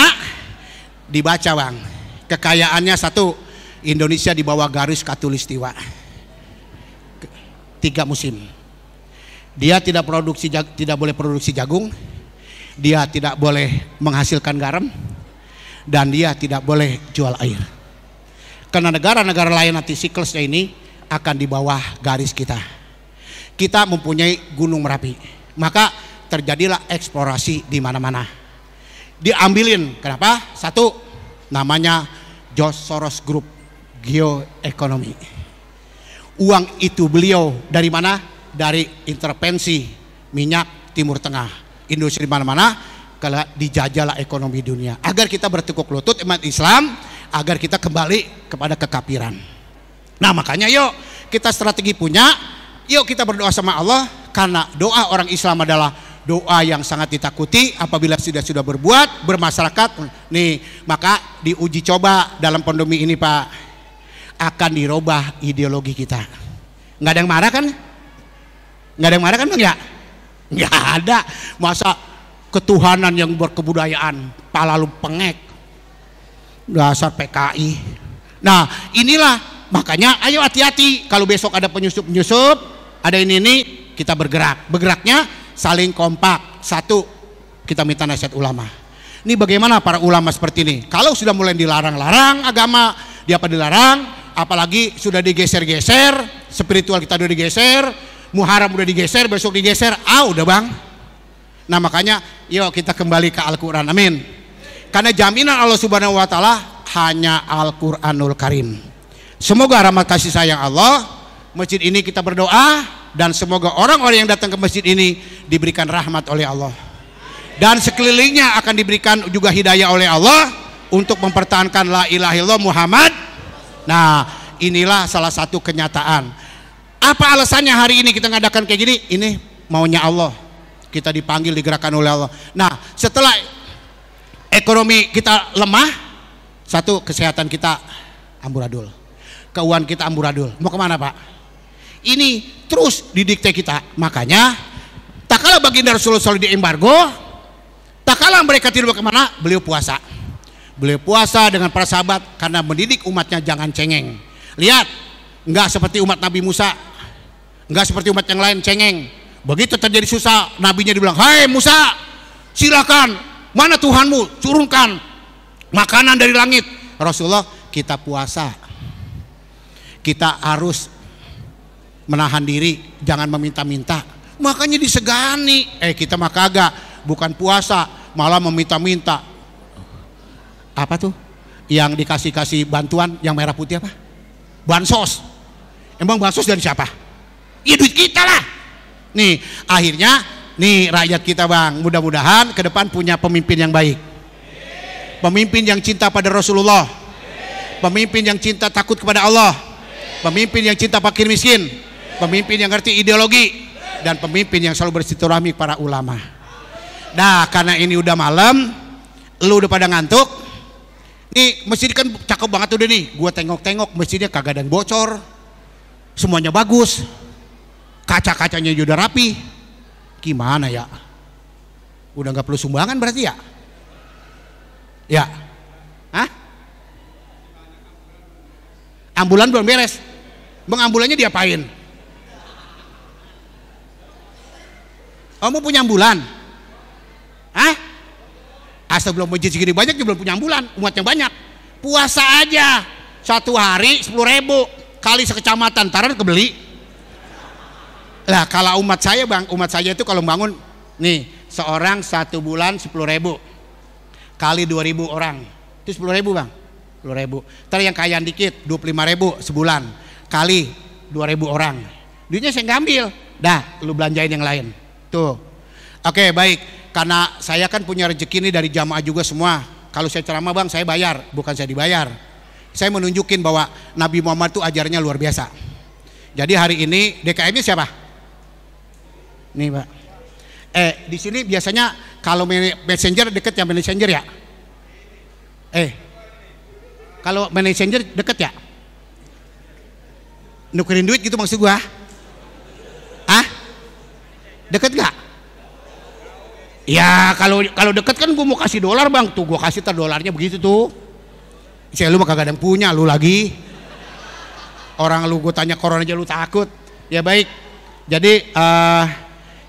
A: dibaca Bang. Kekayaannya satu, Indonesia di bawah garis khatulistiwa. 3 musim. Dia tidak boleh produksi jagung. Dia tidak boleh menghasilkan garam. Dan dia tidak boleh jual air. Karena negara-negara lain nanti siklusnya ini akan di bawah garis kita. Kita mempunyai Gunung Merapi, maka terjadilah eksplorasi di mana-mana. Diambilin, kenapa? Satu, namanya George Soros Group Geoekonomi. Uang itu beliau dari mana? Dari intervensi minyak Timur Tengah. Indonesia di mana-mana, kalau dijajalah ekonomi dunia. Agar kita bertekuk lutut umat Islam, agar kita kembali kepada kekafiran. Nah makanya yuk kita strategi punya, yuk kita berdoa sama Allah. Karena doa orang Islam adalah doa yang sangat ditakuti. Apabila sudah berbuat bermasyarakat nih, maka diuji coba dalam pandemi ini Pak, akan dirubah ideologi kita. Nggak ada yang marah kan? Nggak ada yang marah kan Bang ya? Nggak ada. Masa ketuhanan yang berkebudayaan pala lu pengek, dasar PKI. Nah inilah makanya ayo hati-hati kalau besok ada penyusup ada ini kita bergeraknya saling kompak. Satu, kita minta nasihat ulama. Ini bagaimana para ulama seperti ini kalau sudah mulai dilarang-larang agama, dia apa dilarang, apalagi sudah digeser-geser, spiritual kita udah digeser, Muharram udah digeser, besok digeser, udah Bang. Nah makanya yuk kita kembali ke Al-Quran, amin. Karena jaminan Allah Subhanahu wa Ta'ala hanya Al-Quranul Karim. Semoga rahmat kasih sayang Allah, masjid ini kita berdoa, dan semoga orang-orang yang datang ke masjid ini diberikan rahmat oleh Allah, dan sekelilingnya akan diberikan juga hidayah oleh Allah untuk mempertahankan la ilaha illallah Muhammad. Nah inilah salah satu kenyataan. Apa alasannya hari ini kita ngadakan kayak gini? Ini maunya Allah. Kita dipanggil, digerakkan oleh Allah. Nah setelah ekonomi kita lemah, satu, kesehatan kita amburadul. keuangan kita amburadul. Mau kemana Pak? Ini terus didikte kita. Makanya tak kalah baginda Rasulullah SAW di embargo, tak kalah mereka tidak kemana, beliau puasa. Beliau puasa dengan para sahabat karena mendidik umatnya jangan cengeng. Lihat, nggak seperti umat Nabi Musa, nggak seperti umat yang lain cengeng. Begitu terjadi susah, nabinya dibilang, "Hai Musa, silakan, mana Tuhanmu, turunkan makanan dari langit." Rasulullah, kita puasa, kita harus menahan diri, jangan meminta-minta. Makanya disegani. Kita mah kagak, bukan puasa malah meminta-minta. Apa tuh yang dikasih bantuan yang merah putih apa? Bansos. Emang bansos dari siapa? Ya duit kita lah. Nih akhirnya nih rakyat kita Bang, mudah-mudahan ke depan punya pemimpin yang baik, pemimpin yang cinta pada Rasulullah, pemimpin yang cinta takut kepada Allah, pemimpin yang cinta fakir miskin, pemimpin yang ngerti ideologi, dan pemimpin yang selalu bersilaturahmi para ulama. Nah karena ini udah malam, lu udah pada ngantuk. Nih masjid kan cakep banget udah nih, gua tengok-tengok masjidnya kagak ada yang bocor, semuanya bagus, kaca-kacanya juga rapi. Gimana ya? Udah nggak perlu sumbangan berarti ya? Ya? Hah? Ambulan belum beres. Bang, ambulannya diapain? Oh mau punya ambulan? Hah? Asal belum masjid segini banyak juga belum punya ambulan, umatnya banyak. Puasa aja 1 hari 10.000 kali sekecamatan, taran kebeli. Lah kalau umat saya Bang, umat saya itu kalau bangun nih seorang 1 bulan 10.000 kali 2.000 orang itu 10.000 Bang, 10.000. Ntar yang kaya dikit 25.000 sebulan kali 2.000 orang, duitnya saya ngambil, dah lu belanjain yang lain tuh. Oke baik, karena saya kan punya rezeki ini dari jamaah juga semua. Kalau saya ceramah Bang, saya bayar, bukan saya dibayar. Saya menunjukin bahwa Nabi Muhammad itu ajarnya luar biasa. Jadi hari ini DKM-nya siapa? Nih Pak. Di sini biasanya kalau messenger deket ya messenger ya. Kalau messenger deket ya. Nukerin duit gitu maksud gua. Deket gak? Ya kalau deket kan gue mau kasih dolar Bang, tuh gue kasih dolarnya begitu tuh. Saya lu mah kagak ada yang punya, lu lagi. Orang lu gue tanya koron aja lu takut. Ya baik. Jadi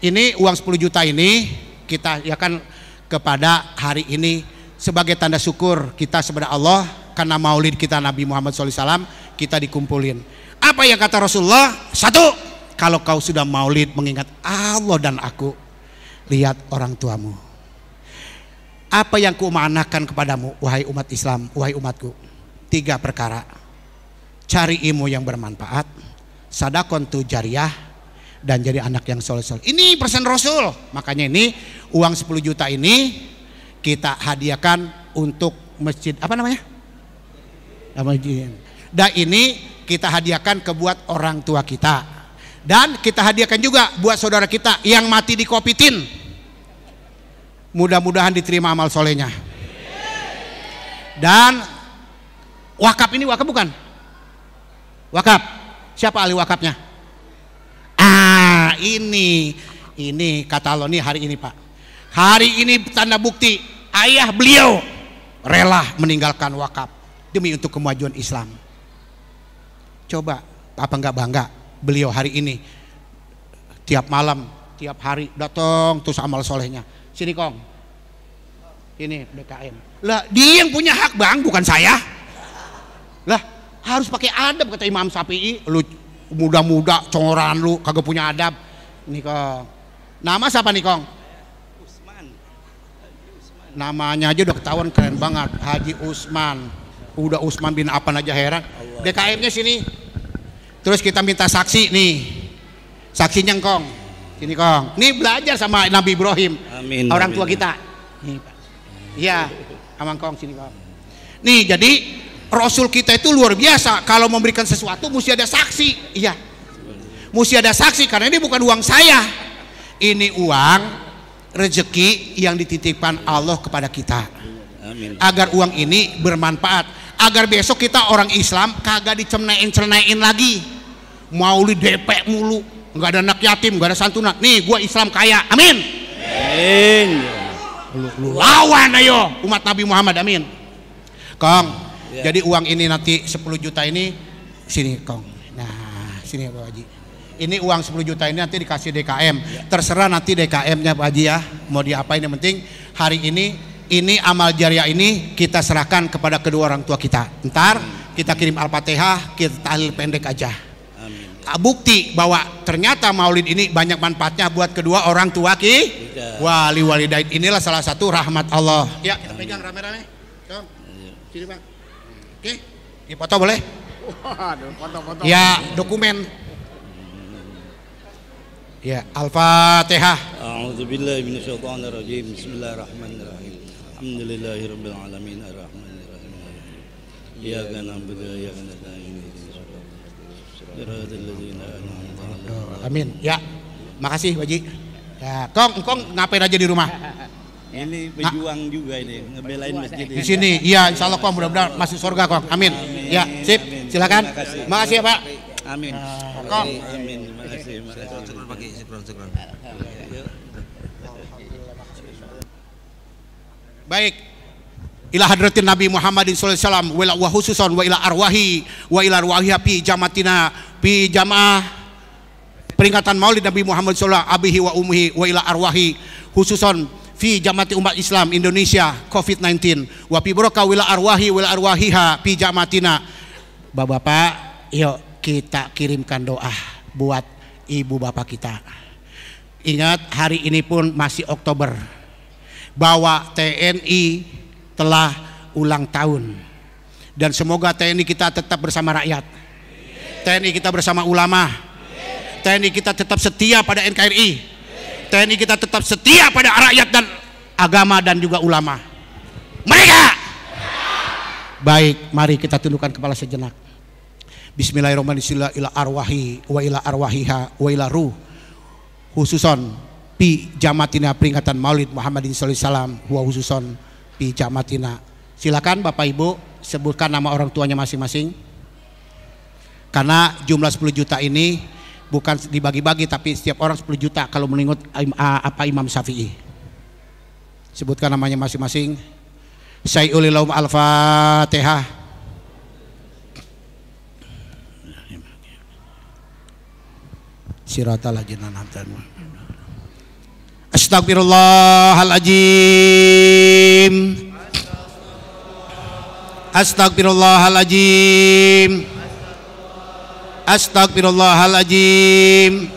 A: ini uang 10 juta ini kita ya kan kepada hari ini sebagai tanda syukur kita kepada Allah karena maulid kita Nabi Muhammad SAW kita dikumpulin. Apa yang kata Rasulullah? 1, kalau kau sudah maulid mengingat Allah dan aku, lihat orang tuamu. Apa yang kumanahkan kepadamu wahai umat Islam, wahai umatku? 3 perkara. Cari ilmu yang bermanfaat, sadaqon tu jariyah, dan jadi anak yang soleh. Ini persen Rasul. Makanya ini uang 10 juta ini kita hadiahkan untuk masjid apa namanya? Dan ini kita hadiahkan ke buat orang tua kita. Dan kita hadiahkan juga buat saudara kita yang mati di Covidin. Mudah-mudahan diterima amal solehnya. Dan wakaf ini wakaf bukan? Wakaf. Siapa ahli wakafnya? Ini kata Allah nih hari ini Pak. Hari ini tanda bukti ayah beliau rela meninggalkan wakaf demi untuk kemajuan Islam. Coba apa enggak bangga? Beliau hari ini tiap malam, tiap hari datang terus amal solehnya. Sini Kong, ini DKM. Lah dia yang punya hak Bang, bukan saya. Lah harus pakai adab kata Imam Syafi'i. Lu muda-muda congoran lu kagak punya adab. Nih Kong, nama siapa nih Kong?
B: Usman.
A: Namanya aja udah ketahuan keren banget, Haji Usman. Udah Usman bin Affan aja heran. DKM-nya sini. Terus kita minta saksi nih, saksinya Kong, sini Kong. Nih belajar sama Nabi Ibrahim,
B: Amin,
A: orang tua
B: amin.
A: kita. Nih Pak, iya, sama Kong sini Kong. Nih jadi Rasul kita itu luar biasa. Kalau memberikan sesuatu mesti ada saksi, iya, mesti ada saksi karena ini bukan uang saya, ini uang rezeki yang dititipkan Allah kepada kita.
B: Amin.
A: Agar uang ini bermanfaat, agar besok kita orang Islam kagak dicernain lagi. Maulid DP mulu, nggak ada anak yatim, nggak ada santunan. Nih gua Islam kaya, amin.
E: Amin.
A: Lu lawan ayo umat Nabi Muhammad, amin. Kong, jadi uang ini nanti 10 juta ini sini Kong. Nah sini Pak Haji. Ini uang 10 juta ini nanti dikasih DKM. Terserah nanti DKM-nya Pak Haji ya, mau diapain, yang penting hari ini amal jariah ini kita serahkan kepada kedua orang tua kita. Ntar kita kirim Al-Fatihah, kita tahlil pendek aja. Bukti bahwa ternyata maulid ini banyak manfaatnya buat kedua orang tua wali walidain. Inilah salah satu rahmat Allah. Ya kita pegang rame-rame. Sini Bang. Oke, dipoto boleh? Foto-foto. Ya dokumen. Ya Al-Fatihah.
E: A'udzubillahi minasyaitonirrajim. Bismillahirrahmanirrahim. Alhamdulillahirabbil alamin arrahmanirrahim. Iyyaka na'budu wa iyyaka nasta'in.
A: Amin. Ya, makasih Haji. Ya, Kong ngapain aja di rumah?
E: Ini pejuang juga ini, ngebelain masjid
A: di sini. Iya, insya Allah Kong mudah-mudahan masuk surga Kong. Amin. Ya, sip. Silakan. Makasih ya Pak.
E: Amin.
A: Kong.
E: Amin. Makasih.
A: Baik. Ila hadratin Nabi Muhammadin sallallahu alaihi wasallam wa khususan wa ila arwahi wa ila arwahi fi jamatina fi jamaah peringatan Maulid Nabi Muhammad sallallahu alaihi wa ummihi wa ila arwahi khususan fi jamati umat Islam Indonesia COVID-19 wa fi baraka wa ila arwahi wa ila arwahiha fi jamatina. Bapak-bapak, yuk kita kirimkan doa buat ibu bapak kita. Ingat hari ini pun masih Oktober, bahwa TNI telah ulang tahun, dan semoga TNI kita tetap bersama rakyat, TNI kita bersama ulama, TNI kita tetap setia pada NKRI, TNI kita tetap setia pada rakyat dan agama dan juga ulama mereka. Baik, mari kita tundukkan kepala sejenak. Bismillahirrahmanirrahim. Ila arwahi wa ila arwahiha wa ila ruh khususon pi jamatina peringatan Maulid Muhammadin sallallahu alaihi wasallam wa khususon pi jamatina. Silakan Bapak Ibu sebutkan nama orang tuanya masing-masing. Karena jumlah 10 juta ini bukan dibagi-bagi, tapi setiap orang 10 juta kalau menurut Imam Syafi'i. Sebutkan namanya masing-masing. Sayyidul lahum al-Fatihah. Siratal ladzina an'amta alaihim. Astagfirullahaladzim. Astagfirullahaladzim. Astagfirullahaladzim.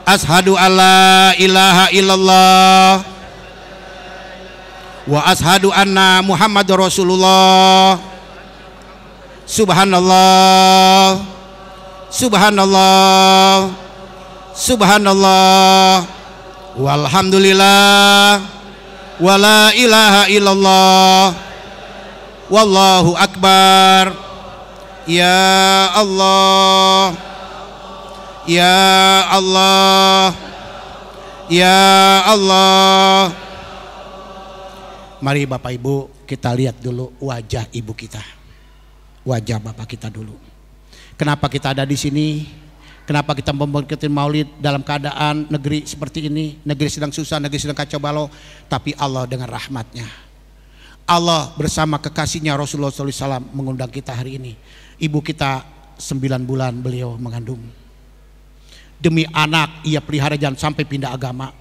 A: Ashadu alla ilaha illallah wa ashadu anna Muhammad Rasulullah. Subhanallah, subhanallah, subhanallah, walhamdulillah, wala ilaha illallah, wallahu akbar. Ya Allah, ya Allah, ya Allah. Mari Bapak Ibu kita lihat dulu wajah ibu kita, wajah bapak kita dulu. Kenapa kita ada di sini? Kenapa kita memberkati Maulid dalam keadaan negeri seperti ini? Negeri sedang susah, negeri sedang kacau balau, tapi Allah dengan rahmatnya, Allah bersama kekasihnya Rasulullah SAW mengundang kita hari ini. Ibu kita 9 bulan beliau mengandung. Demi anak ia pelihara jangan sampai pindah agama.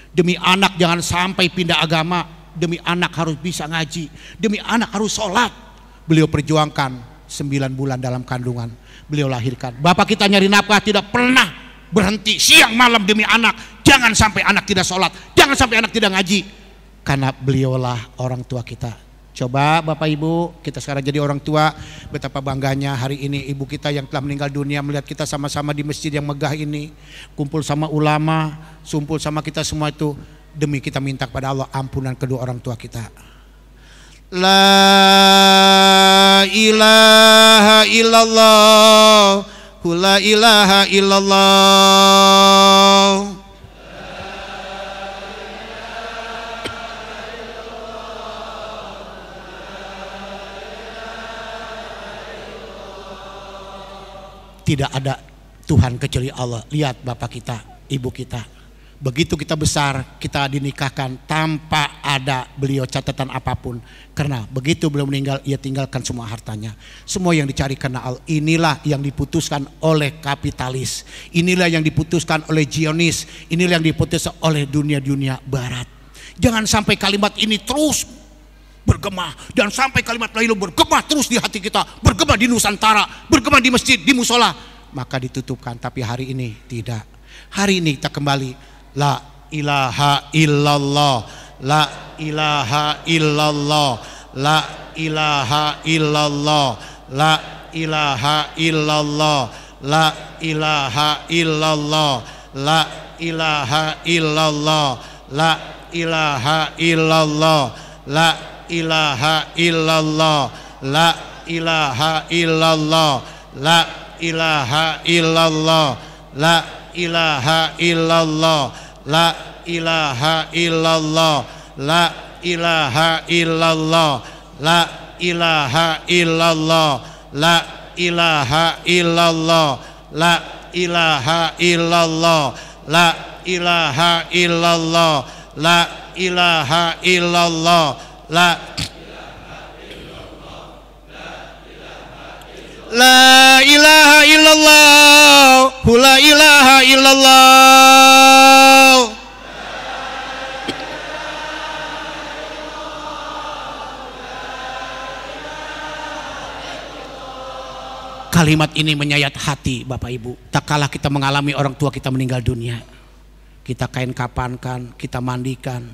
A: Demi anak jangan sampai pindah agama. Demi anak harus bisa ngaji. Demi anak harus sholat. Beliau perjuangkan 9 bulan dalam kandungan. Beliau lahirkan. Bapak kita nyari nafkah tidak pernah berhenti siang malam demi anak. Jangan sampai anak tidak sholat. Jangan sampai anak tidak ngaji. Karena beliaulah orang tua kita. Coba Bapak Ibu kita sekarang jadi orang tua, betapa bangganya hari ini ibu kita yang telah meninggal dunia melihat kita sama-sama di masjid yang megah ini, kumpul sama ulama, kumpul sama kita semua itu, demi kita minta kepada Allah ampunan kedua orang tua kita. La ilaha illallah, la ilaha illallah. tidak ada Tuhan kecuali Allah. Lihat bapak kita, ibu kita, begitu kita besar, kita dinikahkan tanpa ada beliau catatan apapun. Karena begitu beliau meninggal, ia tinggalkan semua hartanya, semua yang dicari karena Allah. Inilah yang diputuskan oleh kapitalis, inilah yang diputuskan oleh Zionis, inilah yang diputuskan oleh dunia-dunia barat. Jangan sampai kalimat ini terus bergema, dan sampai kalimat la ilaha bergema terus di hati kita, bergema di Nusantara, bergema di masjid, di musola, maka ditutupkan. Tapi hari ini tidak. Hari ini kita kembali la ilaha illallah, la ilaha illallah, la ilaha illallah, la ilaha illallah, la ilaha illallah, la ilaha illallah, la ilaha illallah, la ilaha illallah, la ilaha illallah, la ilaha illallah, la ilaha illallah, la ilaha illallah, la ilaha illallah, la ilaha illallah, la ilaha illallah, la ilaha illallah, la ilaha illallah, la ilaha illallah, la ilaha illallah, la ilaha illallah. Kalimat ini menyayat hati Bapak Ibu. Tak kalah kita mengalami orang tua kita meninggal dunia, kita kain kapankan, kita mandikan,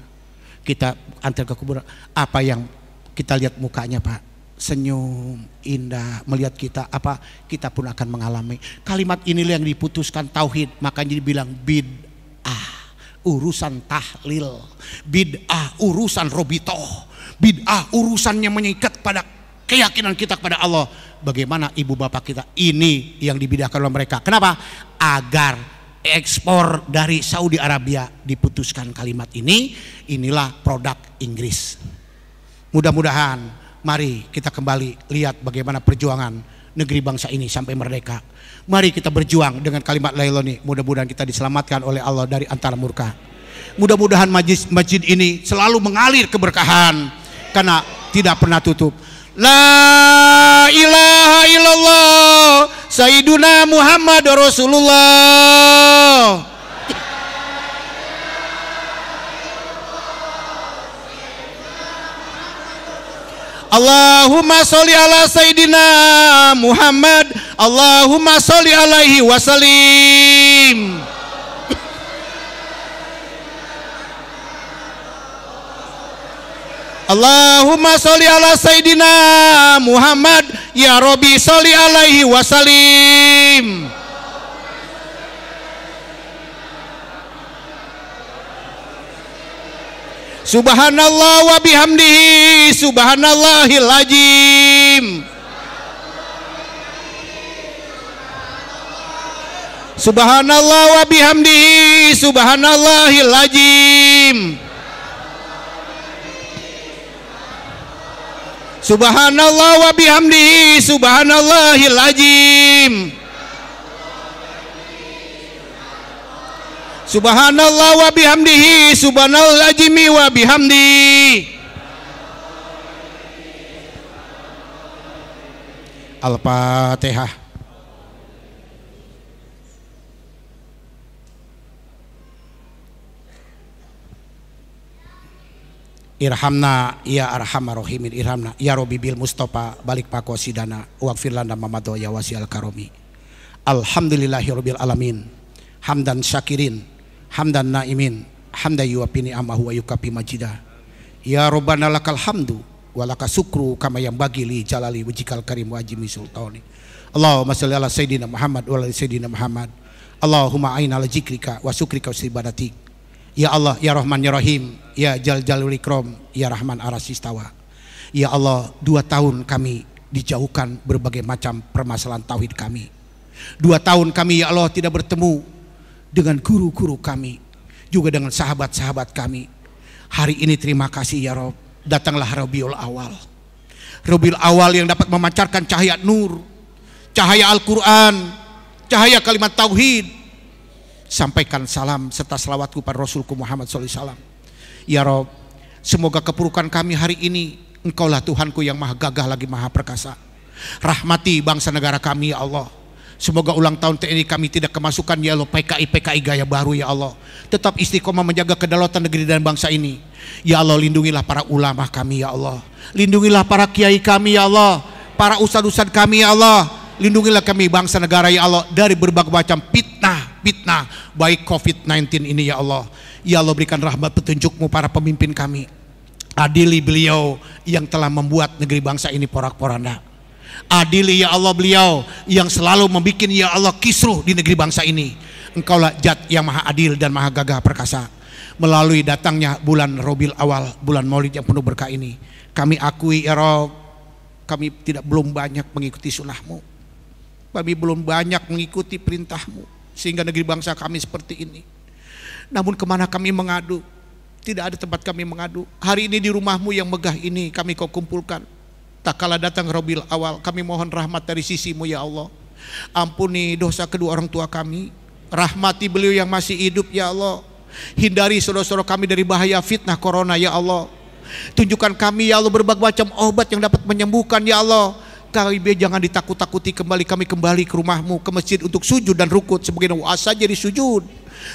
A: kita antar ke kuburan. Apa yang kita lihat mukanya Pak? Senyum, indah, melihat kita, apa kita pun akan mengalami. Kalimat inilah yang diputuskan tauhid, makanya dibilang bid'ah, urusan tahlil, bid'ah urusan robitoh, bid'ah urusannya mengikat pada keyakinan kita kepada Allah. Bagaimana ibu bapak kita ini yang dibidahkan oleh mereka. Kenapa? Agar ekspor dari Saudi Arabia diputuskan kalimat ini. Inilah produk Inggris. Mudah-mudahan mari kita kembali lihat bagaimana perjuangan negeri bangsa ini sampai merdeka. Mari kita berjuang dengan kalimat la ilaha illallah. Mudah-mudahan kita diselamatkan oleh Allah dari antara murka. Mudah-mudahan masjid ini selalu mengalir keberkahan karena tidak pernah tutup. La ilaha illallah Sayyiduna Muhammad Rasulullah. Allahumma sholli ala Sayyidina Muhammad, Allahumma sholli alaihi wasallim. Allahumma sholli ala Sayyidina Muhammad, ya Rabbi sholli alaihi wasallim. Subhanallah wa bihamdihi, subhanallahil azim. Subhanallah wa bihamdihi, subhanallahil azim. Subhanallah wa bihamdihi, subhanallahil azim. Subhanallah wa bihamdihi, subhanallahil azim wa bihamdihi. Al-Fatihah. Irhamna ya arhamar rahimin, irhamna ya Rabbi bil Mustafa balik pakosidana waqfir lana mamado ya wasial karomi. Alhamdulillahirabbil alamin, hamdan syakirin, hamdan naimin, hamdan yuwafini amahu wa yukafi majidah. Ya Rabbana lakal hamdu wa lakas syukru kama yang bagi li jalali wajhikal karim wa ajmi sultani. Allahumma shalli ala sayyidina Muhammad wa ala sayyidina Muhammad. Allahumma aina ala zikrika wa syukrika wa ibadatik. Ya Allah, ya Rahman, ya Rahim, ya Jal Jalul Ikram, ya Rahman Arasistawa. Ya Allah, 2 tahun kami dijauhkan berbagai macam permasalahan tauhid kami. 2 tahun kami ya Allah tidak bertemu dengan guru-guru kami, juga dengan sahabat-sahabat kami. Hari ini terima kasih ya Rabb, datanglah Rabiul Awal. Rabiul Awal yang dapat memancarkan cahaya nur, cahaya Al-Quran, cahaya kalimat tauhid. Sampaikan salam serta selawatku pada Rasulku Muhammad SAW. Ya Rob, semoga kepurukan kami hari ini, Engkaulah Tuhanku yang maha gagah lagi maha perkasa. Rahmati bangsa negara kami ya Allah. Semoga ulang tahun TNI kami tidak kemasukan ya Allah PKI gaya baru ya Allah. Tetap istiqomah menjaga kedaulatan negeri dan bangsa ini. Ya Allah, lindungilah para ulama kami ya Allah. Lindungilah para kiai kami ya Allah. Para ustadz-ustadz kami ya Allah. Lindungilah kami bangsa negara ya Allah dari berbagai macam fitnah baik COVID-19 ini ya Allah. Ya Allah, berikan rahmat petunjukmu para pemimpin kami. Adili beliau yang telah membuat negeri bangsa ini porak-poranda. Adili ya Allah beliau yang selalu membuat ya Allah kisruh di negeri bangsa ini. Engkaulah Zat yang maha adil dan maha gagah perkasa. Melalui datangnya bulan Rabiul Awal, bulan Maulid yang penuh berkah ini, kami akui ya Rabb, kami belum banyak mengikuti sunnahmu, kami belum banyak mengikuti perintahmu, sehingga negeri bangsa kami seperti ini. Namun kemana kami mengadu? Tidak ada tempat kami mengadu. Hari ini di rumahmu yang megah ini kami kau kumpulkan. Tak kala datang Rabiul Awal, kami mohon rahmat dari sisimu ya Allah. Ampuni dosa kedua orang tua kami, rahmati beliau yang masih hidup ya Allah. Hindari saudara-saudara kami dari bahaya fitnah corona ya Allah. Tunjukkan kami ya Allah berbagai macam obat yang dapat menyembuhkan ya Allah. Kami jangan ditakut-takuti, kembali ke rumahmu, ke masjid untuk sujud dan rukut sebagaimana wasa jadi sujud,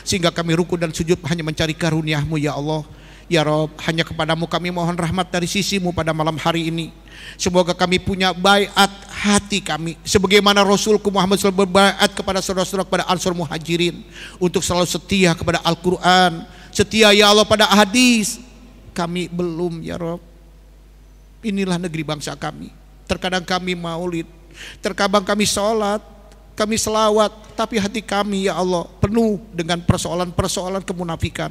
A: sehingga kami rukut dan sujud hanya mencari karunia-Mu ya Allah. Ya Rob, hanya kepadamu kami mohon rahmat dari sisimu pada malam hari ini. Semoga kami punya baiat hati kami, sebagaimana Rasulku Muhammad SAW berbaiat kepada saudara-saudara, kepada Ansor Muhajirin, untuk selalu setia kepada Al-Quran, setia ya Allah pada hadis. Kami belum ya Rob. Inilah negeri bangsa kami. Terkadang kami maulid, terkadang kami sholat, kami selawat, tapi hati kami ya Allah penuh dengan persoalan-persoalan kemunafikan.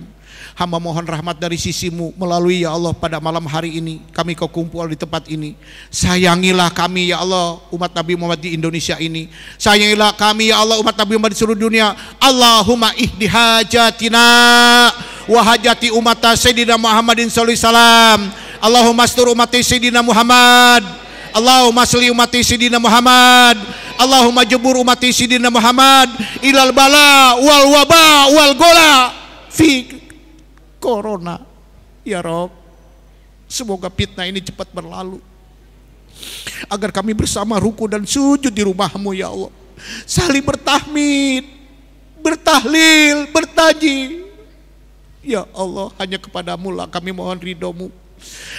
A: Hamba mohon rahmat dari sisimu melalui ya Allah pada malam hari ini kami kau kumpul di tempat ini. Sayangilah kami ya Allah umat Nabi Muhammad di Indonesia ini. Sayangilah kami ya Allah umat Nabi Muhammad di seluruh dunia. Allahumma ihdi hajatina wa hajati umat Sayyidina Muhammadin sallallahu alaihi wasallam. Allahumma astur umati Sayyidina Muhammad. Allahumma sholli umati Sayyidina Muhammad. Allahumma jebur umati Sayyidina Muhammad ilal bala wal waba wal gola fi corona ya Rob. Semoga fitnah ini cepat berlalu, agar kami bersama ruku dan sujud di rumahmu ya Allah, saling bertahmid, bertahlil, bertaji ya Allah. Hanya kepadamu lah kami mohon ridhomu.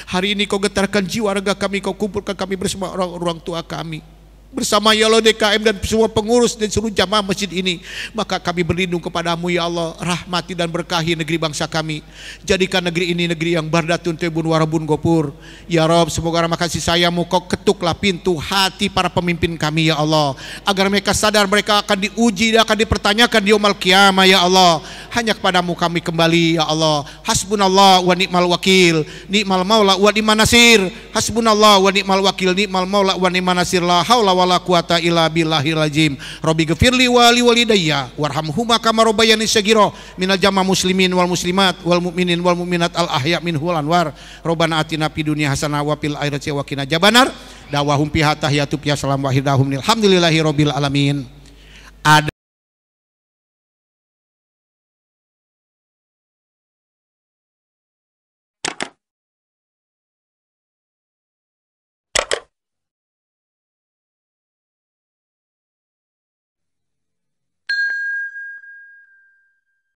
A: Hari ini kau getarkan jiwa raga kami, kau kumpulkan kami bersama orang tua kami, bersama ya Allah DKM dan semua pengurus dan seluruh jamaah masjid ini. Maka kami berlindung kepadamu ya Allah. Rahmati dan berkahi negeri bangsa kami. Jadikan negeri ini negeri yang bardatun tebun warabun gopur ya Rob. Semoga rahmat kasih sayangmu kau ketuklah pintu hati para pemimpin kami ya Allah, agar mereka sadar mereka akan diuji dan akan dipertanyakan di yaumul qiyamah ya Allah. Hanya kepadamu kami kembali ya Allah. Hasbunallah wa ni'mal wakil, ni'mal maula wa ni'man nasir. Hasbunallah wa ni'mal wakil, ni'mal maula wa ni'man nasir. La haula wala quwata illa billahil azim. Rabbi ghfirli wa li walidayya warhamhuma kama rabbayani shaghira. Minal jamaah muslimin wal muslimat wal mu'minin wal mu'minat al ahya minhul anwar. Rabbana atina fid dunya hasanah wa fil akhirati wa qina adzabannar. Dawahum fiha tahiyatu fiha salam wa hidahum alhamdulillahi rabbil alamin.